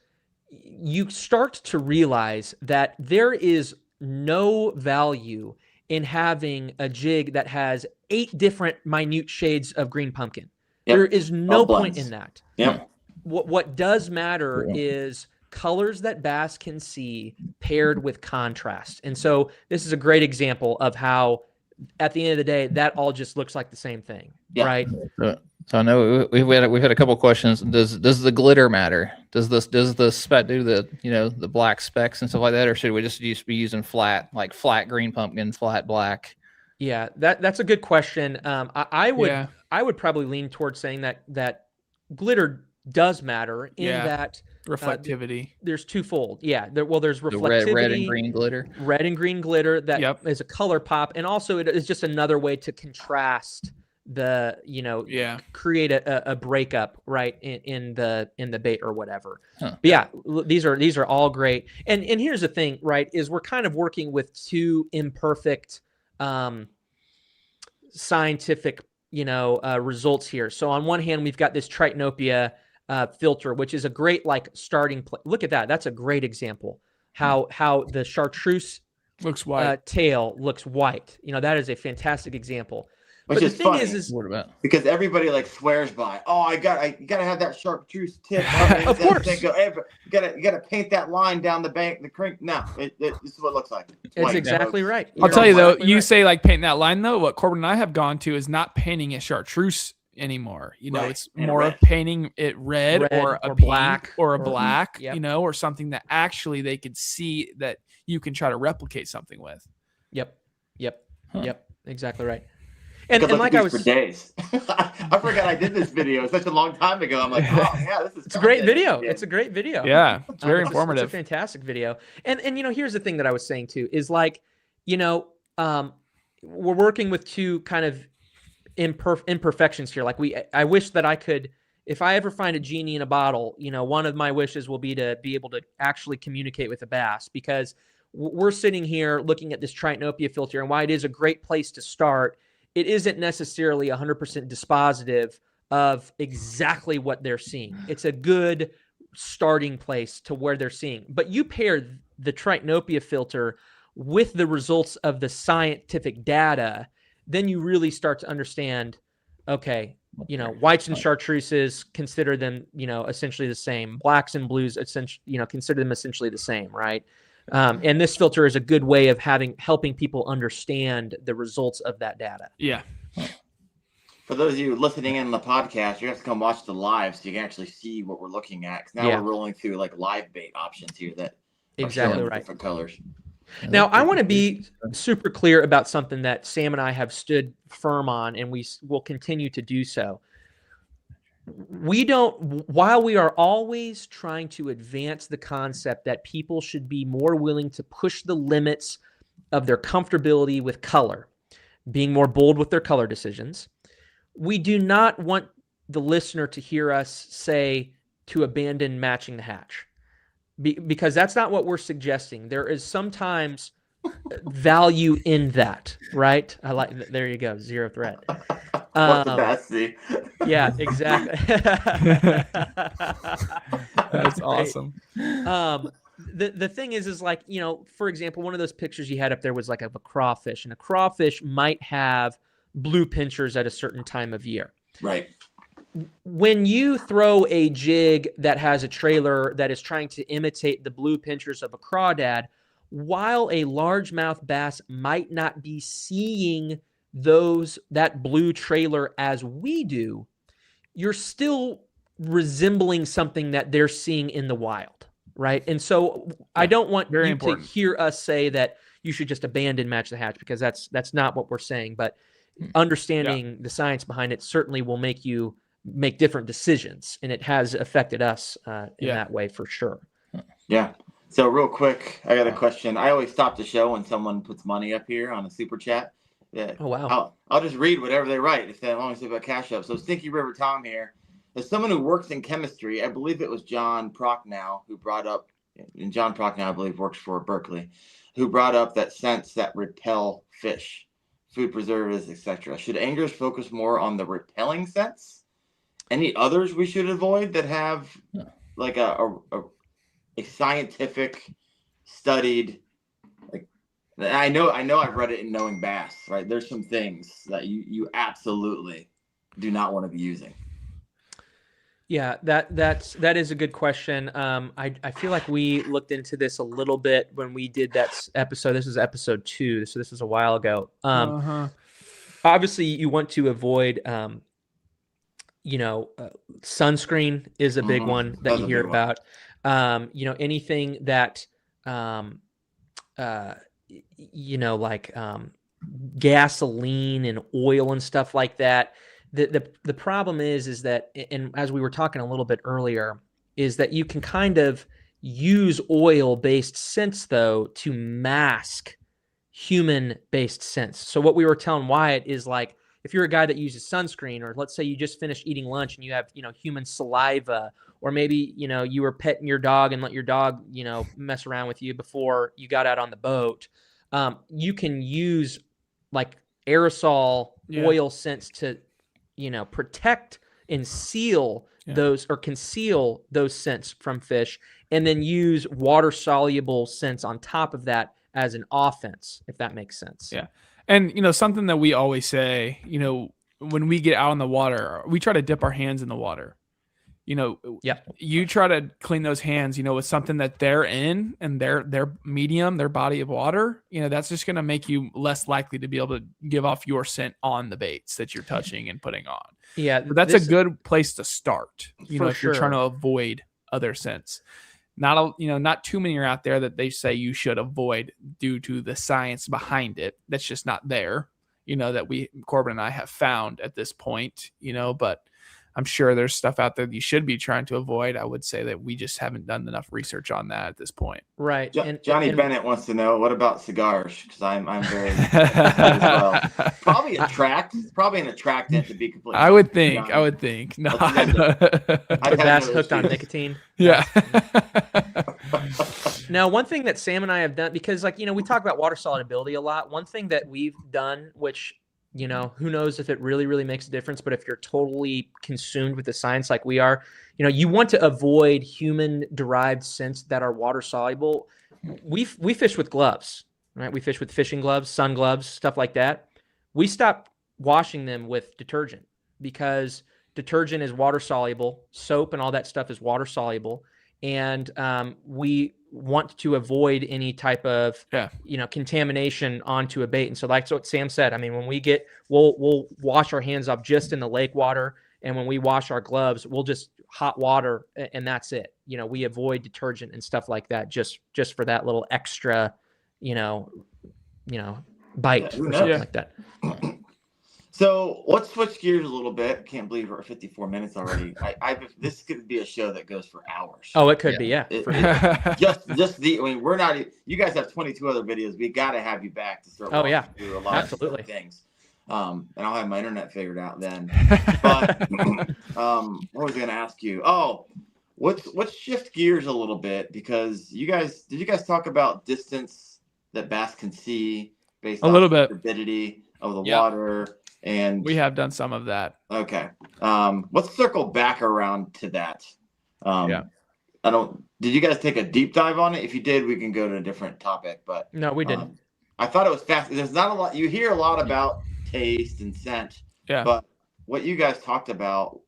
you start to realize that there is no value in having a jig that has 8 different minute shades of green pumpkin. There is no point in that. What does matter is colors that bass can see paired with contrast. And so this is a great example of how at the end of the day, that all just looks like the same thing, Yeah. right? So I know we've had a couple questions. Does the glitter matter? Does the spec do the the black specks and stuff like that, or should we just be using flat green pumpkin, flat black? Yeah, that's a good question. I would probably lean towards saying that glitter does matter in that reflectivity. There's twofold. Yeah. There's The reflectivity, red and green glitter. red and green glitter that is a color pop, and also it is just another way to contrast the create a breakup right in the bait or whatever. But yeah, these are all great. And here's the thing, right, is we're kind of working with two imperfect scientific results here. So on one hand, we've got this Tritanopia filter, which is a great starting place. Look at that. That's a great example how the chartreuse looks white tail looks white. That is a fantastic example. Which but is the thing funny, is because everybody swears by, you gotta have that chartreuse tip. Of course, you gotta paint that line down the bank, the creek. No, this is what it looks like. It's exactly right. I'll tell you though, you say painting that line though. What Corbin and I have gone to is not painting it chartreuse anymore. It's more of painting it red or a black or a black, or something that actually they could see that you can try to replicate something with. Yep. Exactly right. And like I was for days. I forgot I did this video such a long time ago. I'm like, oh yeah, this is. It's a great video. Yeah. It's a great video. Yeah, it's very informative. It's a fantastic video. And here's the thing that I was saying too is we're working with two kind of imperfections here. I wish that I could, if I ever find a genie in a bottle, one of my wishes will be to be able to actually communicate with a bass, because we're sitting here looking at this Tritanopia filter, and why it is a great place to start, it isn't necessarily 100% dispositive of exactly what they're seeing. It's a good starting place to where they're seeing. But you pair the Tritanopia filter with the results of the scientific data, then you really start to understand, okay, whites and chartreuses, consider them, essentially the same. Blacks and blues, essentially, consider them essentially the same, right? And this filter is a good way of helping people understand the results of that data. Yeah. For those of you listening in on the podcast, you have to come watch the live so you can actually see what we're looking at. Because now we're rolling through live bait options here that exactly right. Different colors. Now, I want to be super clear about something that Sam and I have stood firm on, and we will continue to do so. While we are always trying to advance the concept that people should be more willing to push the limits of their comfortability with color, being more bold with their color decisions, we do not want the listener to hear us say to abandon matching the hatch, because that's not what we're suggesting. There is sometimes value in that, right? There you go, zero threat. What's the best see? Yeah, exactly. That's awesome. The thing is for example, one of those pictures you had up there was of a crawfish, and a crawfish might have blue pinchers at a certain time of year. Right. When you throw a jig that has a trailer that is trying to imitate the blue pinchers of a crawdad, while a largemouth bass might not be seeing that blue trailer as we do, you're still resembling something that they're seeing in the wild, right? And so I don't want you to hear us say that you should just abandon match the hatch, because that's not what we're saying. But understanding the science behind it certainly will make you make different decisions, and it has affected us in that way for sure. Yeah. So real quick, I got a question. I always stop the show when someone puts money up here on a super chat. Yeah. Oh wow. I'll just read whatever they write as long as they put cash up. So Stinky River Tom here. As someone who works in chemistry, I believe it was John Prochnow who brought up, and John Prochnow I believe works for Berkeley, who brought up that scents that repel fish, food preservatives, etc. Should anglers focus more on the repelling scents? Any others we should avoid that have a scientific studied? I know I've read it in Knowing Bass, right? There's some things that you absolutely do not want to be using. Yeah, that is a good question. I feel like we looked into this a little bit when we did that episode. This is episode 2, so this was a while ago. Obviously, you want to avoid, sunscreen is a big one that you hear about. Anything that, like gasoline and oil and stuff like that. The problem is that, and as we were talking a little bit earlier, is that you can kind of use oil-based scents, though, to mask human-based scents. So what we were telling Wyatt is, like, if you're a guy that uses sunscreen, or let's say you just finished eating lunch and you have, human saliva, or maybe, you were petting your dog and let your dog, mess around with you before you got out on the boat, you can use, like, aerosol oil scents to protect and seal those, or conceal those scents from fish, and then use water soluble scents on top of that as an offense, if that makes sense. Yeah. And, something that we always say, when we get out on the water, we try to dip our hands in the water. You try to clean those hands, with something that they're in and their medium, their body of water, that's just going to make you less likely to be able to give off your scent on the baits that you're touching and putting on. Yeah. But that's a good place to start, if you're trying to avoid other scents. Not too many are out there that they say you should avoid due to the science behind it. That's just not there, that Corbin and I have found at this point, but I'm sure there's stuff out there that you should be trying to avoid. I would say that we just haven't done enough research on that at this point. Right. Johnny Bennett wants to know, what about cigars? Because I'm very as well. Probably an attractant, to be completely I would think. No, the bass hooked on nicotine. Yeah. Now, one thing that Sam and I have done, because we talk about water solubility a lot. One thing that we've done, which who knows if it really, really makes a difference, but if you're totally consumed with the science like we are, you want to avoid human-derived scents that are water soluble. We fish with gloves, right? We fish with fishing gloves, sun gloves, stuff like that. We stop washing them with detergent because detergent is water soluble. Soap and all that stuff is water soluble. And we want to avoid any type of contamination onto a bait. And so that's what Sam said. I mean, when we we'll wash our hands off just in the lake water, and when we wash our gloves, we'll just hot water, and that's it. We avoid detergent and stuff like that just for that little extra bite or something like that. So let's switch gears a little bit. Can't believe we're at 54 minutes already. This could be a show that goes for hours. Oh, it could be, yeah. We're not. You guys have 22 other videos. We got to have you back to start. Do a lot of things. And I'll have my internet figured out then. But what was I going to ask you? Oh, let's shift gears a little bit, because did you guys talk about distance that bass can see based on the turbidity of the water? And we have done some of that. Okay. Let's circle back around to that. Did you guys take a deep dive on it? If you did, we can go to a different topic, but no, we didn't. I thought it was fast. There's not a lot. You hear a lot about taste and scent, but what you guys talked about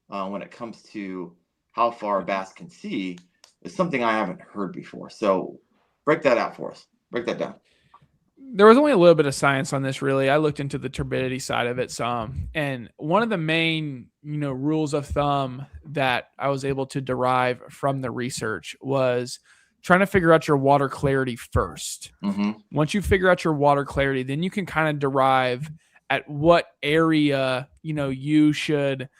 when it comes to how far a bass can see is something I haven't heard before. So break that out for us. Break that down. There was only a little bit of science on this, really. I looked into the turbidity side of it some, and one of the main, rules of thumb that I was able to derive from the research was trying to figure out your water clarity first. Mm-hmm. Once you figure out your water clarity, then you can kind of derive at what area, you should,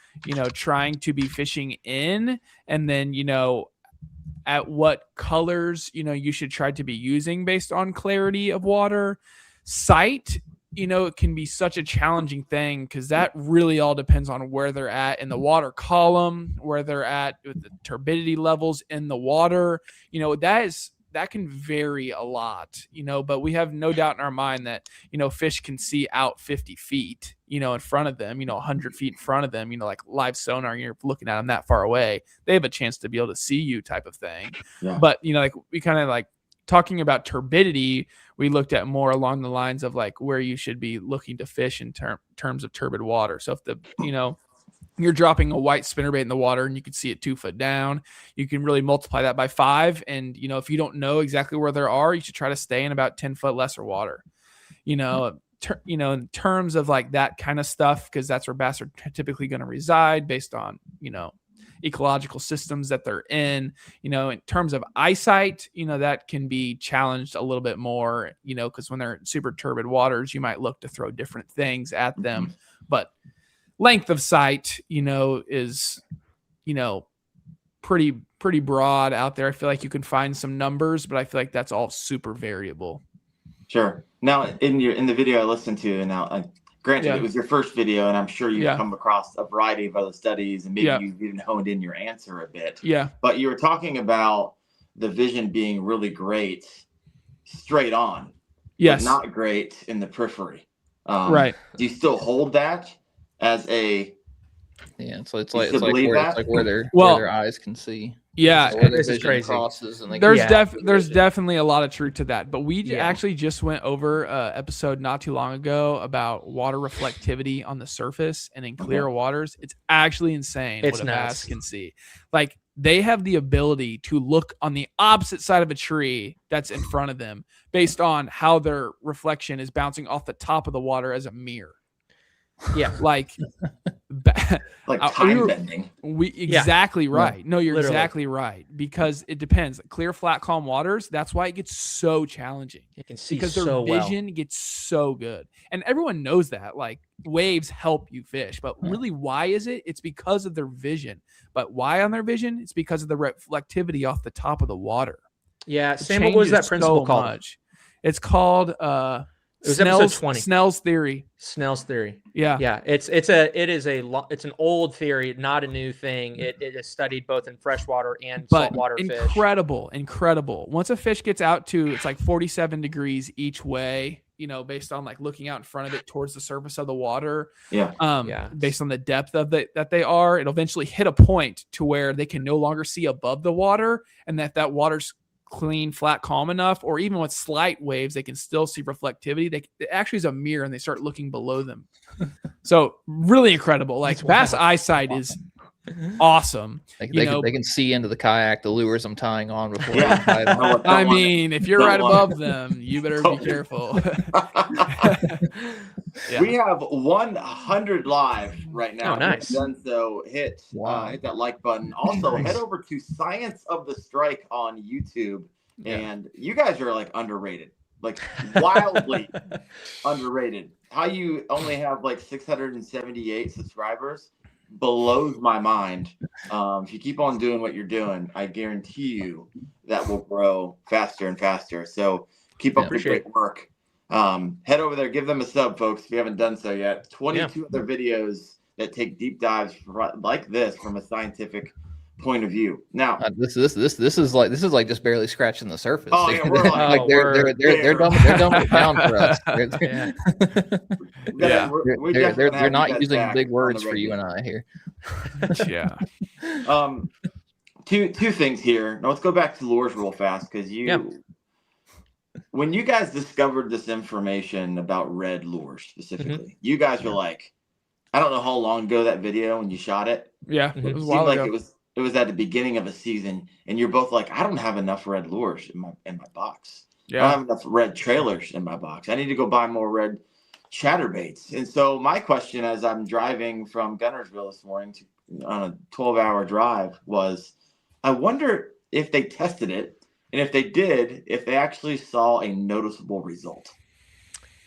trying to be fishing in, and then, at what colors, you should try to be using based on clarity of water. Sight, it can be such a challenging thing, because that really all depends on where they're at in the water column, where they're at with the turbidity levels in the water. That can vary a lot, but we have no doubt in our mind that, fish can see out 50 feet, in front of them, 100 feet in front of them, like live sonar, you're looking at them that far away. They have a chance to be able to see you, type of thing. Yeah. But, we kind of talking about turbidity, we looked at more along the lines of where you should be looking to fish in terms of turbid water. So if you're dropping a white spinnerbait in the water and you can see it 2 foot down. You can really multiply that by 5. And, if you don't know exactly where there are, you should try to stay in about 10 foot lesser water, in terms of like that kind of stuff, because that's where bass are typically going to reside based on, ecological systems that they're in. In terms of eyesight, that can be challenged a little bit more, because when they're in super turbid waters, you might look to throw different things at them. But length of sight, is, pretty broad out there. I feel like you can find some numbers, but I feel like that's all super variable. Sure. Now, in the video I listened to, and now, granted, it was your first video, and I'm sure you've come across a variety of other studies, and maybe you've even honed in your answer a bit. Yeah. But you were talking about the vision being really great straight on. Yes. But not great in the periphery. Right. Do you still hold that as a? Yeah, it's like where their eyes can see. Yeah, this is crazy. There's definitely a lot of truth to that. But we actually just went over an episode not too long ago about water reflectivity on the surface and in clear waters. It's actually insane what a bass can see. Like, they have the ability to look on the opposite side of a tree that's in front of them based on how their reflection is bouncing off the top of the water as a mirror. Yeah, like time bending. Exactly right. No, you're exactly right, because it depends. Clear, flat, calm waters. That's why it gets so challenging. You can see because their vision gets so good, and everyone knows that. Like, waves help you fish, but really, why is it? It's because of their vision. But why on their vision? It's because of the reflectivity off the top of the water. Yeah, Sam. What was that principle called? It's called It was episode 20. Snell's theory. Snell's theory. Yeah. Yeah. It's an old theory, not a new thing. It is studied both in freshwater and saltwater fish. Incredible. Once a fish gets out to, it's like 47 degrees each way, based on like looking out in front of it towards the surface of the water. Yeah. Based on the depth of that they are, it'll eventually hit a point to where they can no longer see above the water, and that water's clean, flat, calm enough, or even with slight waves, they can still see reflectivity. It actually is a mirror, and they start looking below them. So really incredible. Like, bass eyesight is awesome. They can see into the kayak, the lures I'm tying on before. I mean, if you're right above them, you better be careful. We have 100 live right now. Oh, nice. Done so. Hit that like button. Also, head over to Science of the Strike on YouTube, and you guys are like underrated, like wildly underrated. How you only have like 678 subscribers blows my mind. If you keep on doing what you're doing, I guarantee you that will grow faster and faster. So keep up the great work. Head over there, give them a sub, folks, if you haven't done so yet. 22 other videos that take deep dives like this from a scientific point of view. Now, this is like just barely scratching the surface. Oh yeah, we're like, they're dumbing it down for us. They're not using big words for you and I here. Yeah. Two things here. Now let's go back to lures real fast, because when you guys discovered this information about red lures specifically, you guys were like, I don't know how long ago that video when you shot it. Yeah, it was seemed like it was at the beginning of a season, and you're both like, I don't have enough red lures in my box. Yeah. I don't have enough red trailers in my box. I need to go buy more red chatterbaits. And so my question, as I'm driving from Gunnersville this morning on a 12-hour drive, was, I wonder if they tested it, and if they did, if they actually saw a noticeable result.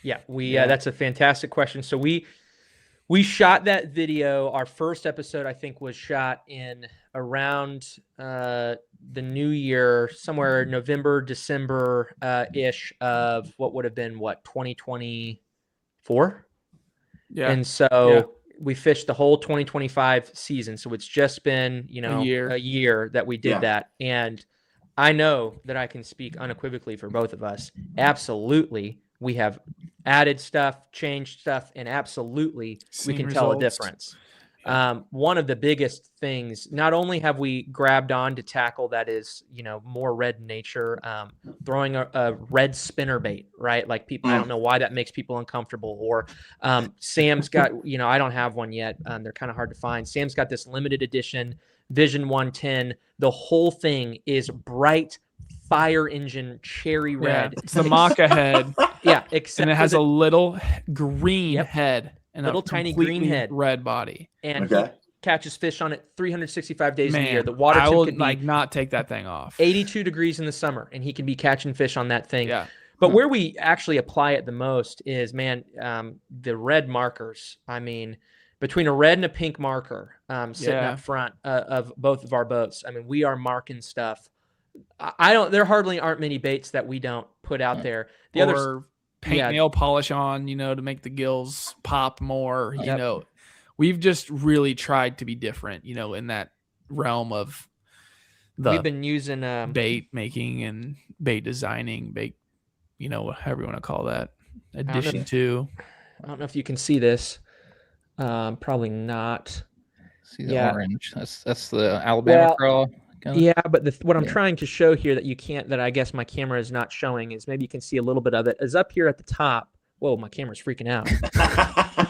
Yeah, that's a fantastic question. So we shot that video. Our first episode, I think, was shot in around the new year, somewhere November, December ish of what would have been 2024. Yeah. And so we fished the whole 2025 season. So it's just been, a year that we did that. And I know that I can speak unequivocally for both of us. Absolutely. We have added stuff, changed stuff, and absolutely we can tell a difference. One of the biggest things, not only have we grabbed on to tackle that is, more red in nature, throwing a red spinner bait, right? Like people, I don't know why that makes people uncomfortable. Or Sam's got, I don't have one yet. They're kind of hard to find. Sam's got this limited edition Vision 110. The whole thing is bright fire engine cherry red. It's the maca head. Yeah, except and it has a little green head and little a tiny green head, red body, and he catches fish on it 365 days a year. The water I temp will could be not take that thing off. 82 degrees in the summer, and he can be catching fish on that thing. Yeah. But where we actually apply it the most is, the red markers. I mean, between a red and a pink marker sitting up front of both of our boats, we are marking stuff. There hardly aren't many baits that we don't put out there. Paint nail polish on, to make the gills pop more. We've just really tried to be different, in that realm of we've been using bait making and bait designing, bait, however you want to call that. I don't know if you can see this. Probably not. See the orange. That's the Alabama crawl. Yeah, but what I'm trying to show here that I guess my camera is not showing is, maybe you can see a little bit of it, is up here at the top. Whoa, my camera's freaking out.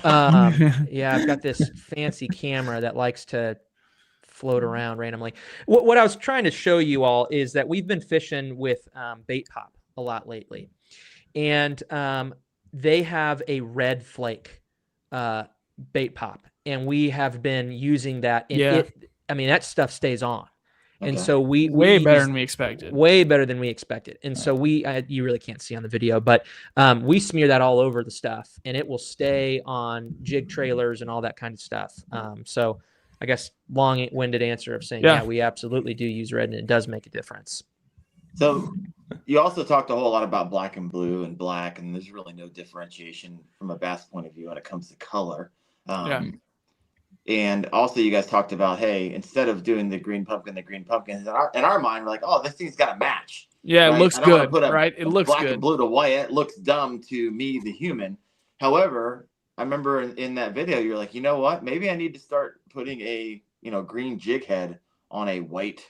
I've got this fancy camera that likes to float around randomly. What I was trying to show you all is that we've been fishing with Bait Pop a lot lately. And they have a red flake Bait Pop. And we have been using that. And that stuff stays on. And so we way better than we expected. Way better than we expected. And so you really can't see on the video, but we smear that all over the stuff, and it will stay on jig trailers and all that kind of stuff. So I guess long-winded answer of saying, we absolutely do use red, and it does make a difference. So you also talked a whole lot about black and blue and black, and there's really no differentiation from a bass point of view when it comes to color. And also, you guys talked about, hey, instead of doing the green pumpkin, in our mind, we're like, oh, this thing's got to match. Yeah, right? It looks good, right? It looks black good. And blue to Wyatt. It looks dumb to me, the human. However, I remember in that video, you're like, you know what? Maybe I need to start putting a green jig head on a white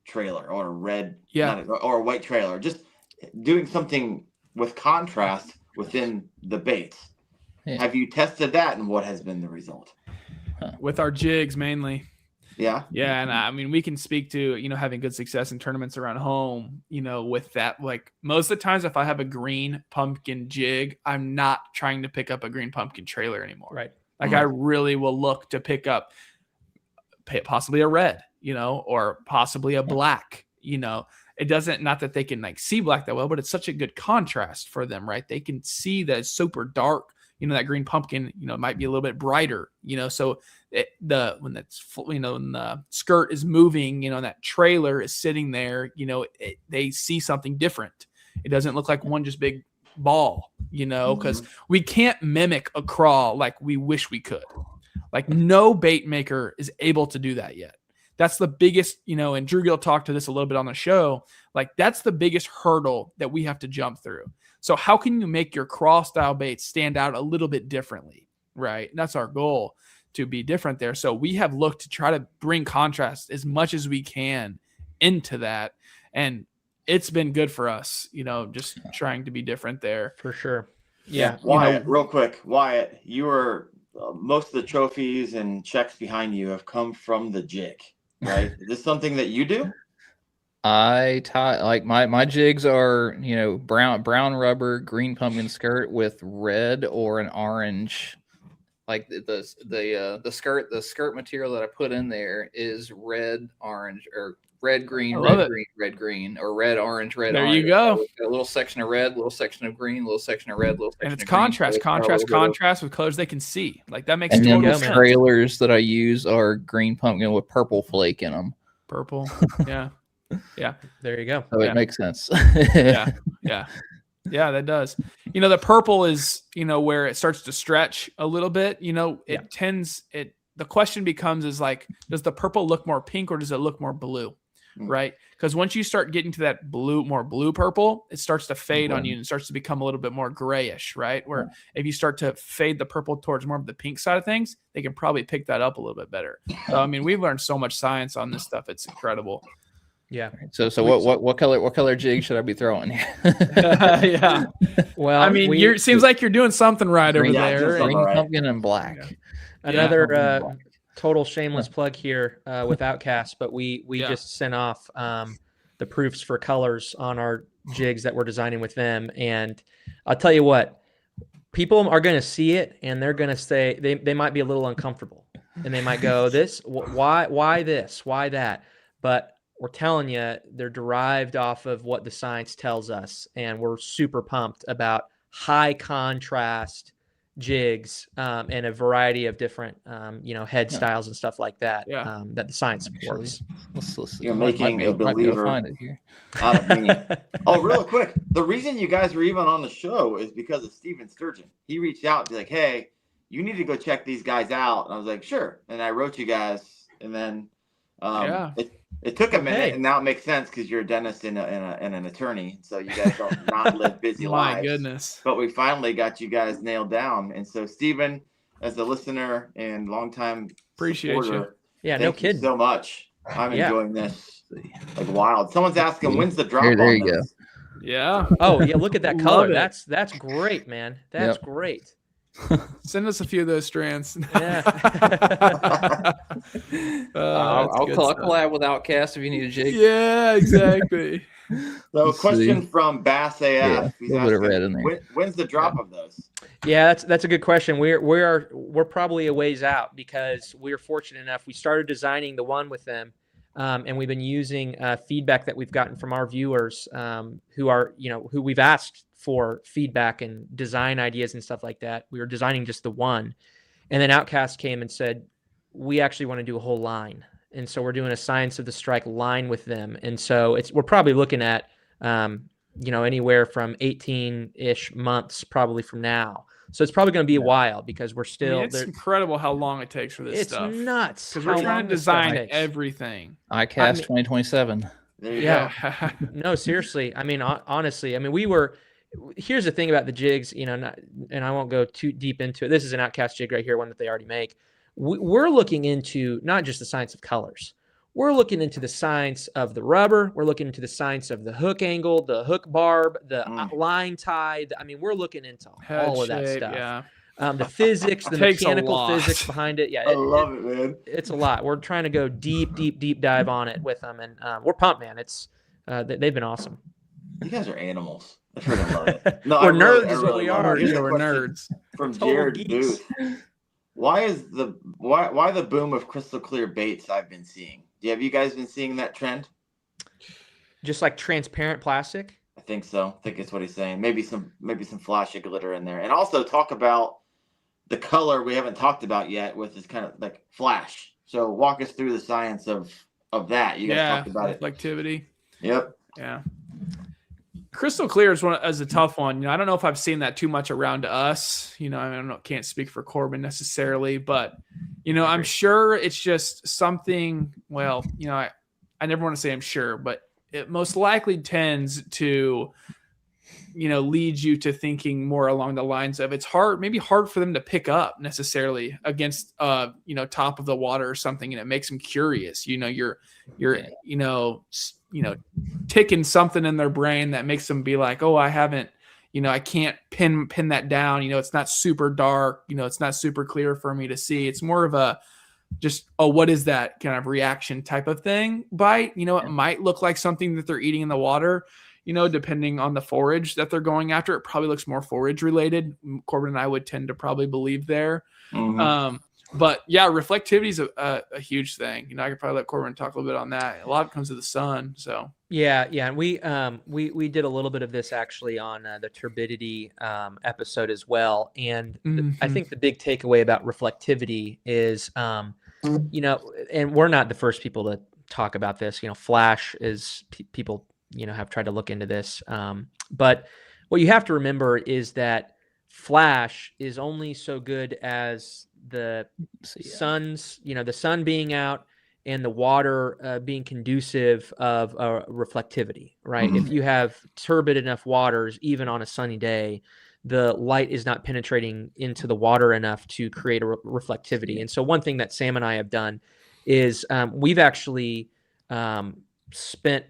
trailer or a red, or a white trailer. Just doing something with contrast within the baits. Yeah. Have you tested that, and what has been the result? With our jigs mainly. Yeah. And we can speak to, having good success in tournaments around home, with that. Like, most of the times, if I have a green pumpkin jig, I'm not trying to pick up a green pumpkin trailer anymore. Right. Like, I really will look to pick up possibly a red, or possibly a black, It doesn't, not that they can see black that well, but it's such a good contrast for them, right? They can see that it's super dark. That green pumpkin, might be a little bit brighter, so when the skirt is moving, and that trailer is sitting there, they see something different. It doesn't look like one just big ball, because we can't mimic a crawl like we wish we could. Like, no bait maker is able to do that yet. That's the biggest, and Drew Gill talked to this a little bit on the show. Like, that's the biggest hurdle that we have to jump through. So how can you make your crawl style baits stand out a little bit differently, right? And that's our goal, to be different there. So we have looked to try to bring contrast as much as we can into that. And it's been good for us, just trying to be different there. For sure. Yeah. Wyatt, real quick. Wyatt, you were most of the trophies and checks behind you have come from the jig, right? Is this something that you do? I tie, like, my jigs are, brown rubber, green pumpkin skirt with red or an orange. Like, the skirt material that I put in there is red, orange, or red, green, red, green, red, green, or red, orange, red, orange. There you go. A little section of red, little section of green, little section of red, little section of green. And it's contrast with colors they can see. Like, that makes total sense. And the trailers that I use are green pumpkin with purple flake in them. Purple, yeah. Yeah, there you go. So it makes sense. Yeah, that does. The purple is, where it starts to stretch a little bit. The question becomes is, like, does the purple look more pink or does it look more blue? right? Because once you start getting to that more blue purple, it starts to fade on you and starts to become a little bit more grayish, right? Where if you start to fade the purple towards more of the pink side of things, they can probably pick that up a little bit better. So I mean, we've learned so much science on this stuff; it's incredible. Yeah. So what color jig should I be throwing? Yeah. Well, I mean, seems like you're doing something right over Green- there. green right. pumpkin and black. another total shameless plug here with Outcast, but we just sent off the proofs for colors on our jigs that we're designing with them, and I'll tell you what, people are going to see it and they're going to say they might be a little uncomfortable, and they might go, "This why this, why that?" But we're telling you, they're derived off of what the science tells us, and we're super pumped about high contrast jigs and a variety of different, head styles and stuff like that. That the science supports. You're making a believer out of me. Oh, real quick, the reason you guys were even on the show is because of Steven Sturgeon. He reached out and be like, "Hey, you need to go check these guys out," and I was like, "Sure," and I wrote you guys, and then it took a minute, and now it makes sense because you're a dentist and an attorney, so you guys don't not live busy lives. My goodness! But we finally got you guys nailed down, and so Steven, as a listener and longtime appreciate supporter, you. Yeah, no kidding. So much. I'm enjoying this like wild. Someone's asking, when's the drop? There you go. Yeah. Oh yeah, look at that color. Love it. That's great, man. That's great. Send us a few of those strands. Yeah. I'll collab with Outcast if you need a jig. Yeah, exactly. So, question from Bass AF. He's asking, red in there. When's the drop of those? Yeah, that's a good question. We're probably a ways out because we're fortunate enough. We started designing the one with them, and we've been using feedback that we've gotten from our viewers, who we've asked for feedback and design ideas and stuff like that. We were designing just the one, and then Outcast came and said, we actually want to do a whole line. And so we're doing a Science of the Strike line with them. And so we're probably looking at, anywhere from 18-ish months probably from now. So it's probably going to be a while because we're still. It's incredible how long it takes for this stuff. It's nuts. Because we're trying to design everything. ICAST 2027. There you go. No, seriously. I mean, honestly, here's the thing about the jigs, and I won't go too deep into it. This is an Outcast jig right here, one that they already make. We're looking into not just the science of colors. We're looking into the science of the rubber. We're looking into the science of the hook angle, the hook barb, the line tie. We're looking into all of that stuff. Yeah. The physics, the mechanical physics behind it. Yeah, I love it, man. It's a lot. We're trying to go deep dive on it with them, and we're pumped, man. It's they've been awesome. You guys are animals. I freaking love it. No, we're nerds, is what we are. We're nerds. From Jared Booth. Why the boom of crystal clear baits I've been seeing? Have you guys been seeing that trend? Just like transparent plastic? I think so. I think it's what he's saying. Maybe some flashy glitter in there. And also talk about the color we haven't talked about yet with this kind of like flash. So walk us through the science of that. You guys talked about it. Reflectivity. Yep. Yeah. Crystal clear is a tough one. I don't know if I've seen that too much around us. Can't speak for Corbin necessarily, but I'm sure it's just something. Well, I never want to say I'm sure, but it most likely tends to, lead you to thinking more along the lines of it's maybe hard for them to pick up necessarily against, top of the water or something, and it makes them curious. You're ticking something in their brain that makes them be like, oh, I haven't, I can't pin that down. It's not super dark. It's not super clear for me to see. It's more of a just, oh, what is that kind of reaction type of thing? Bite, it might look like something that they're eating in the water, depending on the forage that they're going after. It probably looks more forage related. Corbin and I would tend to probably believe there. Mm-hmm. But yeah, reflectivity is a huge thing. I could probably let Corbin talk a little bit on that. A lot of it comes to the sun. So yeah. And we did a little bit of this actually on the turbidity episode as well. And I think the big takeaway about reflectivity is, and we're not the first people to talk about this. Flash is people, have tried to look into this. But what you have to remember is that flash is only so good as the sun's, the sun being out and the water being conducive of reflectivity, right? If you have turbid enough waters, even on a sunny day, the light is not penetrating into the water enough to create a reflectivity. And so one thing that Sam and I have done is we've actually spent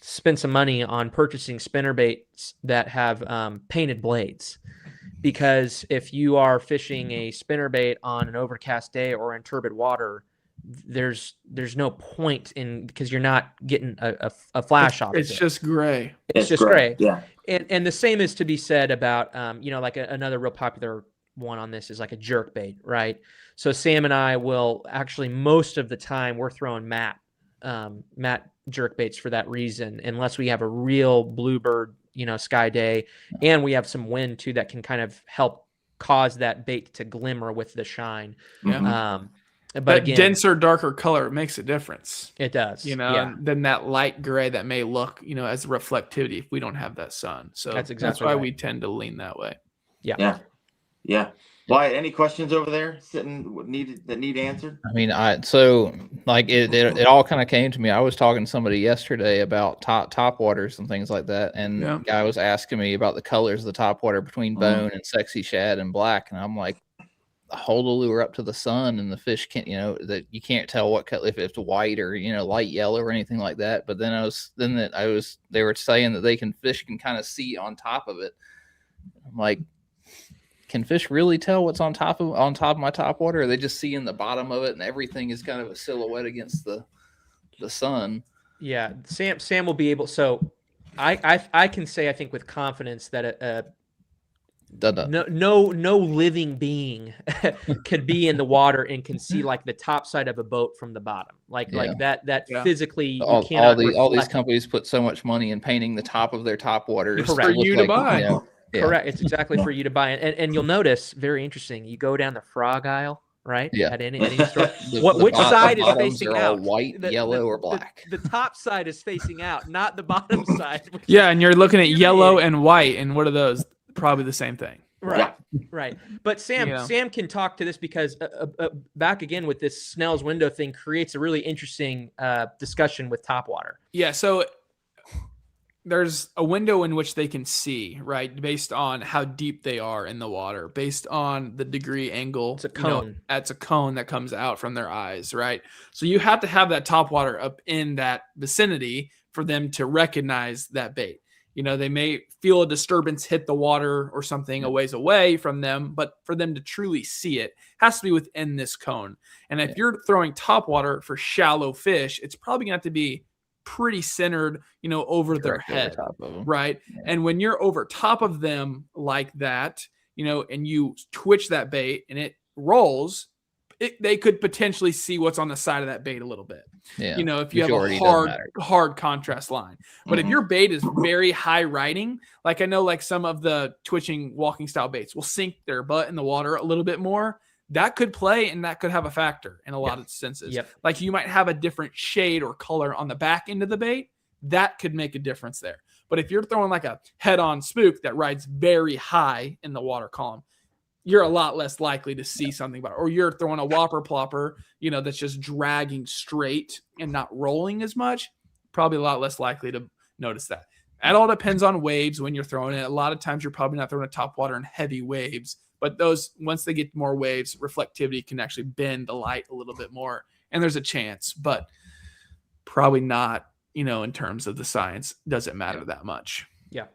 some money on purchasing spinnerbaits that have painted blades. Because if you are fishing a spinnerbait on an overcast day or in turbid water, there's no point in, because you're not getting a flash off. It's just gray. It's just gray. Yeah. And the same is to be said about like another real popular one on this is like a jerk bait, right? So Sam and I will actually, most of the time, we're throwing matte jerk baits for that reason, unless we have a real bluebird sky day, and we have some wind too that can kind of help cause that bait to glimmer with the shine. But that again, denser, darker color makes a difference. it does, than that light gray that may look, as reflectivity if we don't have that sun. So that's why we tend to lean that way. Yeah. Wyatt, any questions over there that need answered? I mean, it all kind of came to me. I was talking to somebody yesterday about top waters and things like that, and the guy was asking me about the colors of the top water between bone and sexy shad and black, and I'm like, hold the lure up to the sun, and the fish can't, that you can't tell what color, if it's white or light yellow or anything like that. But then they were saying that fish can kind of see on top of it. I'm like, can fish really tell what's on top of my top water? Or they just see in the bottom of it, and everything is kind of a silhouette against the sun? Yeah, Sam will be able. So I can say, I think with confidence that no living being could be in the water and can see like the top side of a boat from the bottom, like that physically. All these companies put so much money in painting the top of their top waters for you to buy. Correct. It's exactly for you to buy. And you'll notice, very interesting, you go down the frog aisle, right? Yeah. At any store. Which side is facing out? White, yellow, or black? The top side is facing out, not the bottom side. Yeah, and you're looking at yellow and white, and what are those? Probably the same thing. Right. Right. But Sam can talk to this, because back again with this Snell's window thing creates a really interesting discussion with Topwater. Yeah. So there's a window in which they can see, right, based on how deep they are in the water, based on the degree angle. It's a cone. That's a cone that comes out from their eyes, right? So you have to have that top water up in that vicinity for them to recognize that bait. They may feel a disturbance hit the water or something a ways away from them, but for them to truly see it has to be within this cone. And if you're throwing top water for shallow fish, it's probably going to have to be pretty centered, over their head, right? Yeah. And when you're over top of them like that, and you twitch that bait and it rolls, they could potentially see what's on the side of that bait a little bit. Yeah. If you have a hard contrast line. But if your bait is very high riding, like I know, like some of the twitching walking style baits will sink their butt in the water a little bit more. That could play, and that could have a factor in a lot of senses. Yep. Like you might have a different shade or color on the back end of the bait. That could make a difference there. But if you're throwing like a head-on spook that rides very high in the water column, you're a lot less likely to see something about it. Or you're throwing a whopper plopper, that's just dragging straight and not rolling as much, probably a lot less likely to notice that. That all depends on waves when you're throwing it. A lot of times you're probably not throwing a top water in heavy waves. But those, once they get more waves, reflectivity can actually bend the light a little bit more. And there's a chance, but probably not, in terms of the science, doesn't matter that much. Yeah.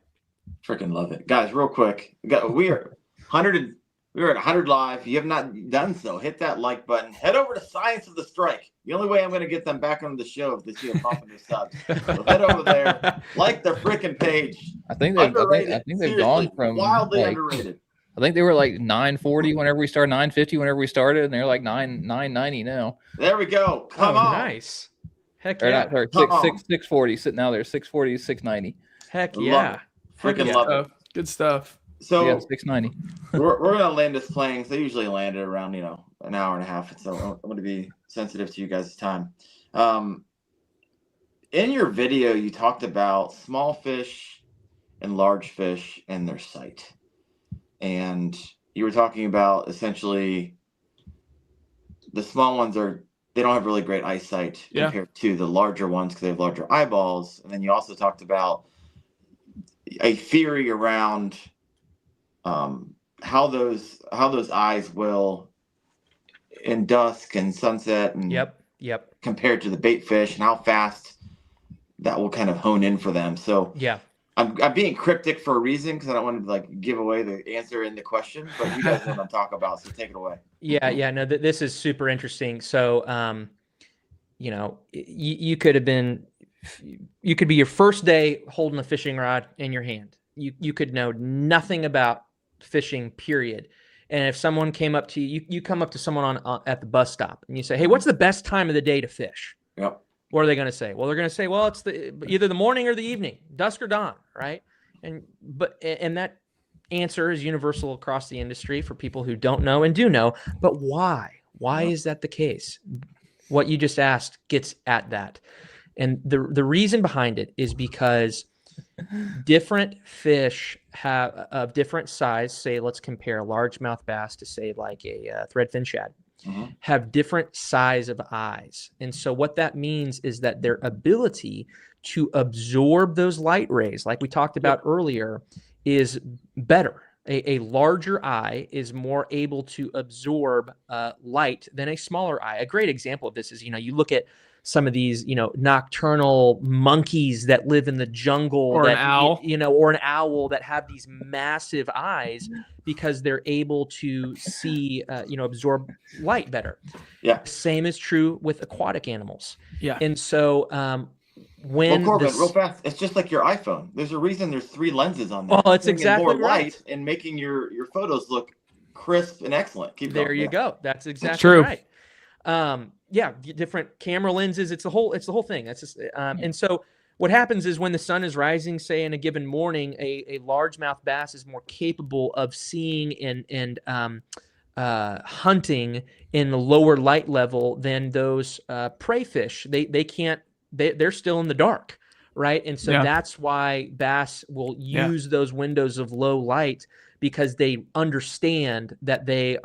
Freaking love it. Guys, real quick. We are at 100 live. You have not done so. Hit that like button. Head over to Science of the Strike. The only way I'm going to get them back on the show if they see a pop in their subs. So head over there. Like their freaking page. I think they've gone from wildly underrated. I think they were like 940 whenever we started, 950 whenever we started, and they're like 990 now. There we go. Come on. Nice. Heck yeah. Or 640. Sitting now there, 640 to 690. Heck yeah. Freaking love it. Good stuff. So 690. we're gonna land this plane. They usually land it around an hour and a half. So I'm going to be sensitive to you guys' time. In your video, you talked about small fish and large fish and their sight. And you were talking about essentially the small ones are they don't have really great eyesight Yeah. compared to the larger ones because they have larger eyeballs. And then you also talked about a theory around how those eyes will in dusk and sunset and Yep. compared to the bait fish and how fast that will kind of hone in for them. So Yeah. I'm being cryptic for a reason because I don't want to like give away the answer in the question, but you guys know what I'm talking about, so take it away. Yeah. No, this is super interesting. So, you could be your first day holding a fishing rod in your hand. You could know nothing about fishing, period. And if someone came up to you, you come up to someone at the bus stop and you say, "Hey, what's the best time of the day to fish?" Yep. What are they going to say? Well, they're going to say, "Well, it's either the morning or the evening, dusk or dawn," right? And that answer is universal across the industry for people who don't know and do know. But why? Why is that the case? What you just asked gets at that. And the reason behind it is because different fish have of different size. Say, let's compare a largemouth bass to say like a threadfin shad. Have different size of eyes. And so what that means is that their ability to absorb those light rays, like we talked about earlier, is better. A larger eye is more able to absorb light than a smaller eye. A great example of this is, you look at some of these, nocturnal monkeys that live in the jungle, or an owl, or an owl that have these massive eyes because they're able to see, absorb light better. Yeah. Same is true with aquatic animals. Yeah. And so, when Corbin, real fast, it's just like your iPhone. There's a reason there's 3 lenses on there. Well, it's exactly more right. light and making your photos look crisp and excellent. Keep there going. you go. That's exactly true. right. Different camera lenses. It's the whole thing. That's just, and so what happens is when the sun is rising, say in a given morning, a largemouth bass is more capable of seeing and hunting in the lower light level than those prey fish. They can't. They're still in the dark, right? And so that's why bass will use those windows of low light because they understand that they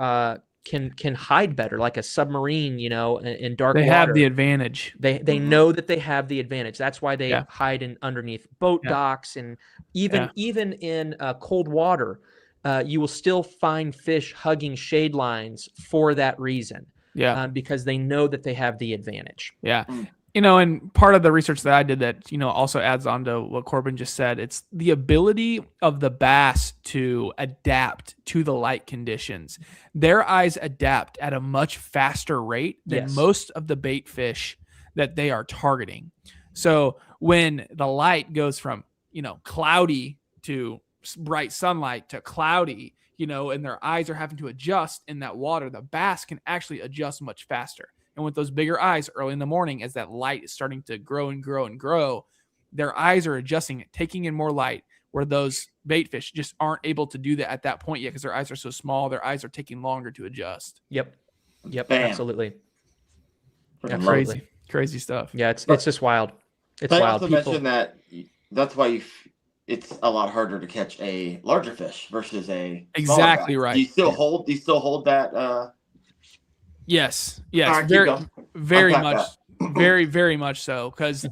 can hide better, like a submarine, in dark water. They have the advantage. They know that they have the advantage. That's why they hide underneath boat docks, and even in cold water, you will still find fish hugging shade lines for that reason. Because they know that they have the advantage. And part of the research that I did that, also adds on to what Corbin just said, it's the ability of the bass to adapt to the light conditions. Their eyes adapt at a much faster rate than most of the bait fish that they are targeting. So when the light goes from, cloudy to bright sunlight to cloudy, and their eyes are having to adjust in that water, the bass can actually adjust much faster. And with those bigger eyes early in the morning, as that light is starting to grow and grow and grow, their eyes are adjusting, taking in more light, where those bait fish just aren't able to do that at that point yet because their eyes are so small. Their eyes are taking longer to adjust. Yep. Bam. Absolutely. Crazy stuff. Yeah, it's just wild. It's I wild. also mentioned that that's why it's a lot harder to catch a larger fish versus a exactly smaller right. Do you still hold that? Yes. Right, very much, very, very much so. Because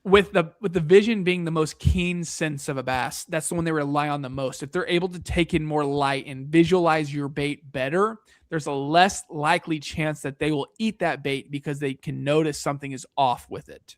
with the vision being the most keen sense of a bass, that's the one they rely on the most. If they're able to take in more light and visualize your bait better, there's a less likely chance that they will eat that bait because they can notice something is off with it.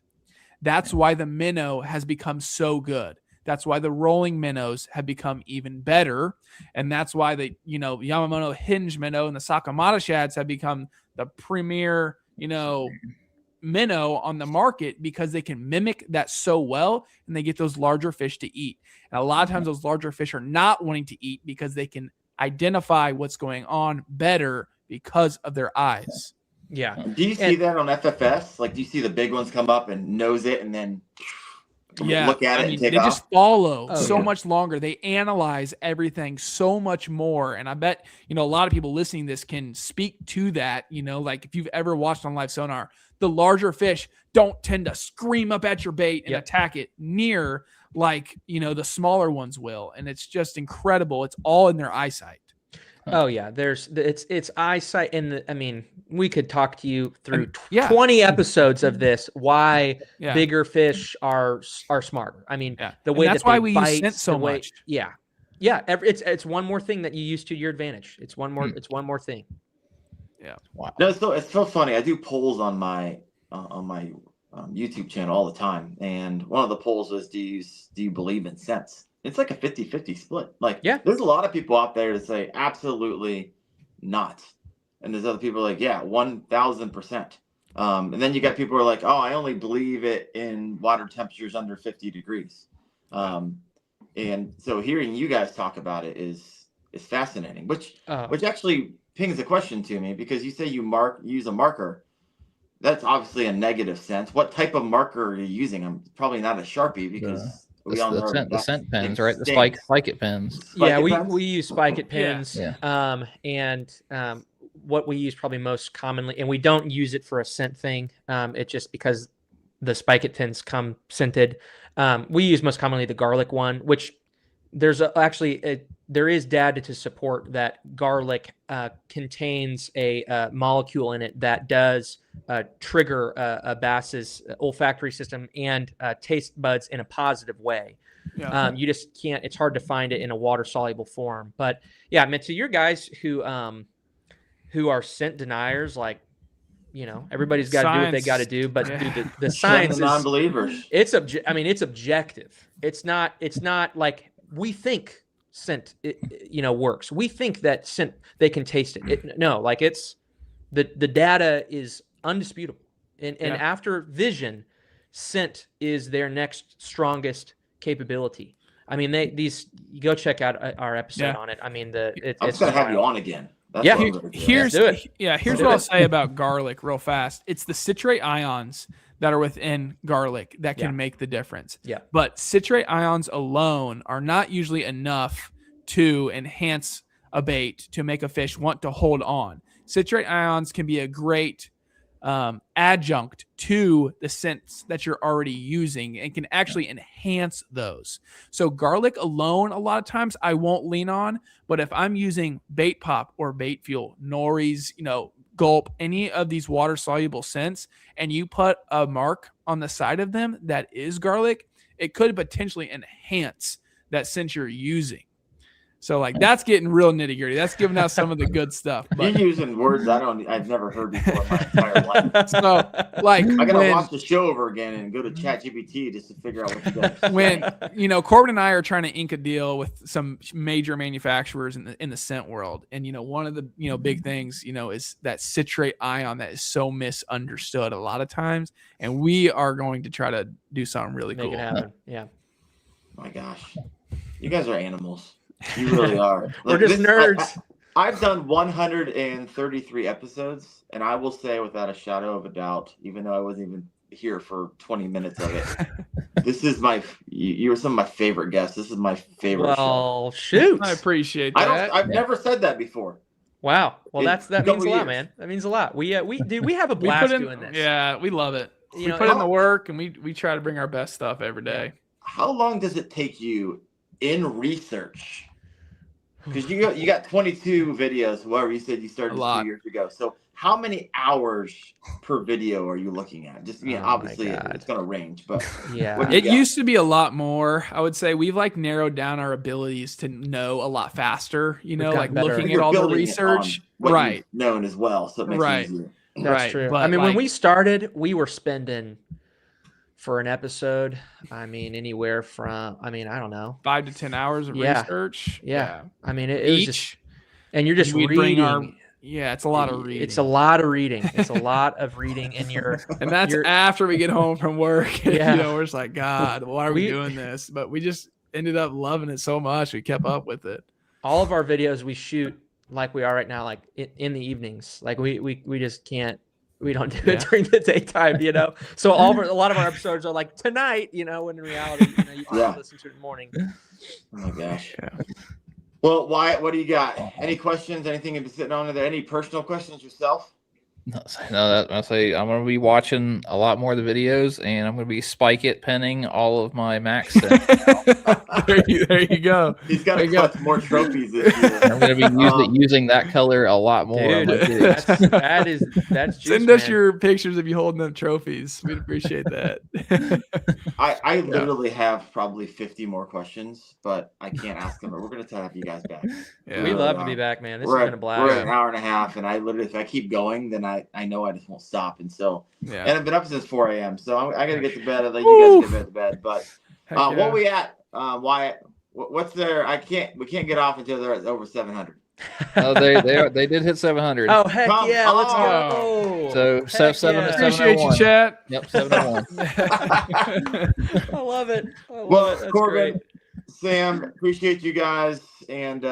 That's why the minnow has become so good. That's why the rolling minnows have become even better. And that's why the, Yamamoto hinge minnow and the Sakamata shads have become the premier, minnow on the market because they can mimic that so well and they get those larger fish to eat. And a lot of times those larger fish are not wanting to eat because they can identify what's going on better because of their eyes. Yeah. Do you see that on FFS? Like, do you see the big ones come up and nose it and then look at it and take they off? just follow much longer. They analyze everything so much more. And I bet, a lot of people listening to this can speak to that. Like if you've ever watched on live sonar, the larger fish don't tend to scream up at your bait and attack it near like, the smaller ones will. And it's just incredible. It's all in their eyesight. Oh yeah, it's eyesight, and I mean, we could talk to you through 20 episodes of this. Why bigger fish are smarter? I mean, the way that's that they why we bite, use scent so much. Yeah. It's one more thing that you use to your advantage. It's one more. It's one more thing. Yeah. Wow. No, it's so funny. I do polls on my YouTube channel all the time, and one of the polls was, do you believe in scents? It's like a 50-50 split. Like, there's a lot of people out there that say absolutely not, and there's other people like, 1000%. And then you got people who are like, oh, I only believe it in water temperatures under 50 degrees. And so hearing you guys talk about it is fascinating, which actually pings a question to me, because you say you use a marker. That's obviously a negative sense. What type of marker are you using? I'm probably not a Sharpie, because we all know the scent pens, right? The spike it pens. We use spike it pens. Yeah. What we use probably most commonly, and we don't use it for a scent thing. It's just because the spike it pens come scented. We use most commonly the garlic one, which there is data to support that garlic contains a molecule in it that does trigger a bass's olfactory system and taste buds in a positive way. You just can't. It's hard to find it in a water soluble form. But yeah, I mean, to your guys who are scent deniers, like, everybody's got to do what they got to do. But dude, the science is non-believers. It's objective. It's not like we think scent works. We think that scent, they can taste it. No, like, it's the data is undisputable. And after vision, scent is their next strongest capability. I mean, you go check out our episode on it. I mean, I'm just gonna have you on again. Here's what I'll say about garlic real fast. It's the citrate ions that are within garlic that can make the difference. But citrate ions alone are not usually enough to enhance a bait to make a fish want to hold on. Citrate ions can be a great adjunct to the scents that you're already using and can actually enhance those. So garlic alone, a lot of times I won't lean on, but if I'm using bait pop or bait fuel, nori's, gulp, any of these water soluble scents, and you put a mark on the side of them that is garlic, it could potentially enhance that scent you're using. So, like, that's getting real nitty gritty. That's giving out some of the good stuff. But you're using words I've never heard before in my entire life. So, like, I gotta watch the show over again and go to ChatGPT just to figure out what you guys. When Corbin and I are trying to ink a deal with some major manufacturers in the scent world, and one of the big things is that citrate ion that is so misunderstood a lot of times, and we are going to try to do something really cool. Make it happen. Yeah. My gosh, you guys are animals. You really are. We're just nerds. I've done 133 episodes, and I will say without a shadow of a doubt, even though I wasn't even here for 20 minutes of it, this is you were some of my favorite guests. This is my favorite show. Shoot. I appreciate that. I've never said that before. Wow. Well, that means a lot, man. That means a lot. We have a blast doing this. Yeah, we love it. We put in the work, and we try to bring our best stuff every day. How long does it take you in research? Because you got 22 videos, whatever you said you started 2 years ago. So how many hours per video are you looking at? Just obviously it's going to range, but it used to be a lot more. I would say we've narrowed down our abilities to know a lot faster. Looking at all the research, right? Known as well, so it makes it easier. That's true. But I mean, when we started, we were spending for an episode, I mean, anywhere from, I don't know, 5 to 10 hours of research. Yeah. I mean, it was just, and you're just reading. It's a lot of reading. It's a lot of reading. It's a lot of reading, and that's after we get home from work. We're just like, God, why are we doing this? But we just ended up loving it so much. We kept up with it. All of our videos we shoot like we are right now, like in the evenings. Like we just can't. We don't do it during the daytime, So a lot of our episodes are like tonight, when in reality, you can listen to it in the morning. Oh my gosh. Yeah. Well, Wyatt, what do you got? Any questions? Anything you've been sitting on? Are there any personal questions yourself? I say I'm going to be watching a lot more of the videos, and I'm going to be spike it penning all of my max. there you go. He's got to collect more trophies this year. I'm going to be using that color a lot more. Dude, that's juice, Send us man. your pictures of you holding them trophies. We'd appreciate that. I literally have probably 50 more questions, but I can't ask them. We're going to have you guys back. Yeah. We love to be back, man. This has been a blast. We're at an hour and a half, and I literally, if I keep going, then I know I just won't stop. And so, and I've been up since 4 a.m. So I got to get to bed. I'll let you guys get to bed. But what we at, Wyatt? What's there? We can't get off until they're at over 700. Oh, they did hit 700. Oh heck yeah, let's go. So 7 to Appreciate you, 701. chat. Yep, 701. I love it. Well, Corbin, Sam, appreciate you guys, and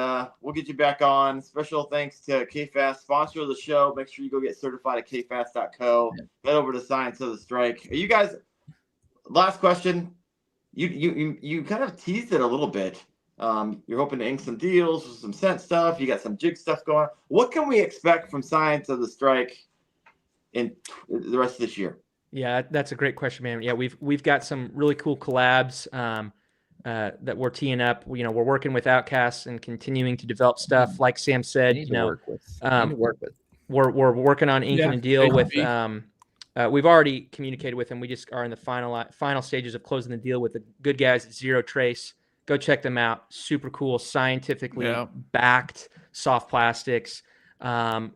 we'll get you back on. Special thanks to KFast, sponsor of the show. Make sure you go get certified at kfast.co. Head over to Science of the Strike. Are you guys? Last question. You kind of teased it a little bit. You're hoping to ink some deals with some scent stuff. You got some jig stuff going on. What can we expect from Science of the Strike in the rest of this year? Yeah, that's a great question, man. Yeah, we've got some really cool collabs that we're teeing up. We're working with Outcasts and continuing to develop stuff. Like Sam said, we're working on inking a deal with. We've already communicated with them. We just are in the final stages of closing the deal with the good guys at Zero Trace. Go check them out. Super cool, scientifically backed soft plastics.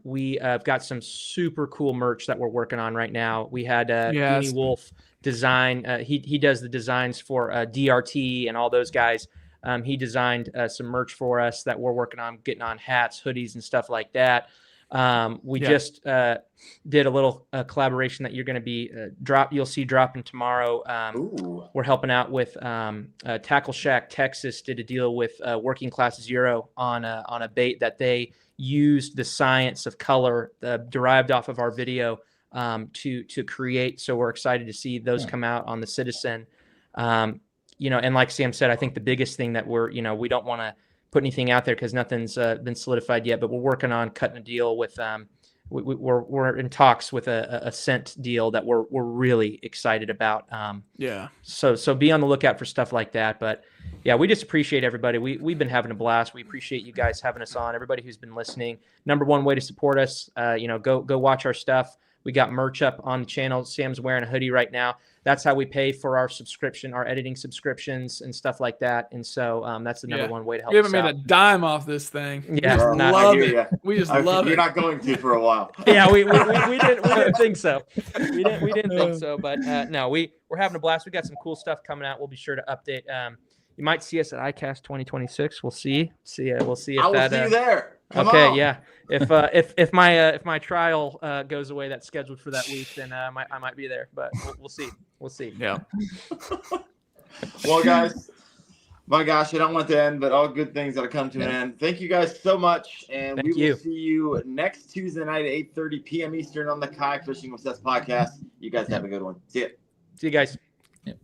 We have got some super cool merch that we're working on right now. We had Beanie Wolf design. He does the designs for DRT and all those guys. He designed some merch for us that we're working on getting on hats, hoodies, and stuff like that. We just did a little collaboration that you're going to be you'll see dropping tomorrow. We're helping out with Tackle Shack Texas did a deal with Working Class Zero on a bait that they used the science of color derived off of our video to create. So we're excited to see those come out on the Citizen. And like Sam said, I think the biggest thing that we don't want to put anything out there because nothing's been solidified yet, but we're working on cutting a deal with we're in talks with a scent deal that we're really excited about. So be on the lookout for stuff like that. But yeah, we just appreciate everybody. We've been having a blast. We appreciate you guys having us on. Everybody who's been listening. Number one way to support us, go watch our stuff. We got merch up on the channel. Sam's wearing a hoodie right now. That's how we pay for our subscription, our editing subscriptions and stuff like that. And so that's the number one way to help us out. We haven't made a dime off this thing. Yeah, love it. We just love it. You're not going to for a while. Yeah, we didn't think so. We didn't think so. But no, we're having a blast. We got some cool stuff coming out. We'll be sure to update. You might see us at ICAST 2026. We'll see. We'll see if I will see you there. Come on. Yeah. If my trial goes away, that's scheduled for that week, then I might be there. But we'll see. We'll see. Yeah. Well, guys, my gosh, I don't want to end, but all good things that come to an end. Thank you guys so much, and we will see you next Tuesday night at 8:30 p.m. Eastern on the Kayak Fishing Obsessed podcast. You guys have a good one. See ya. See you guys. Yeah.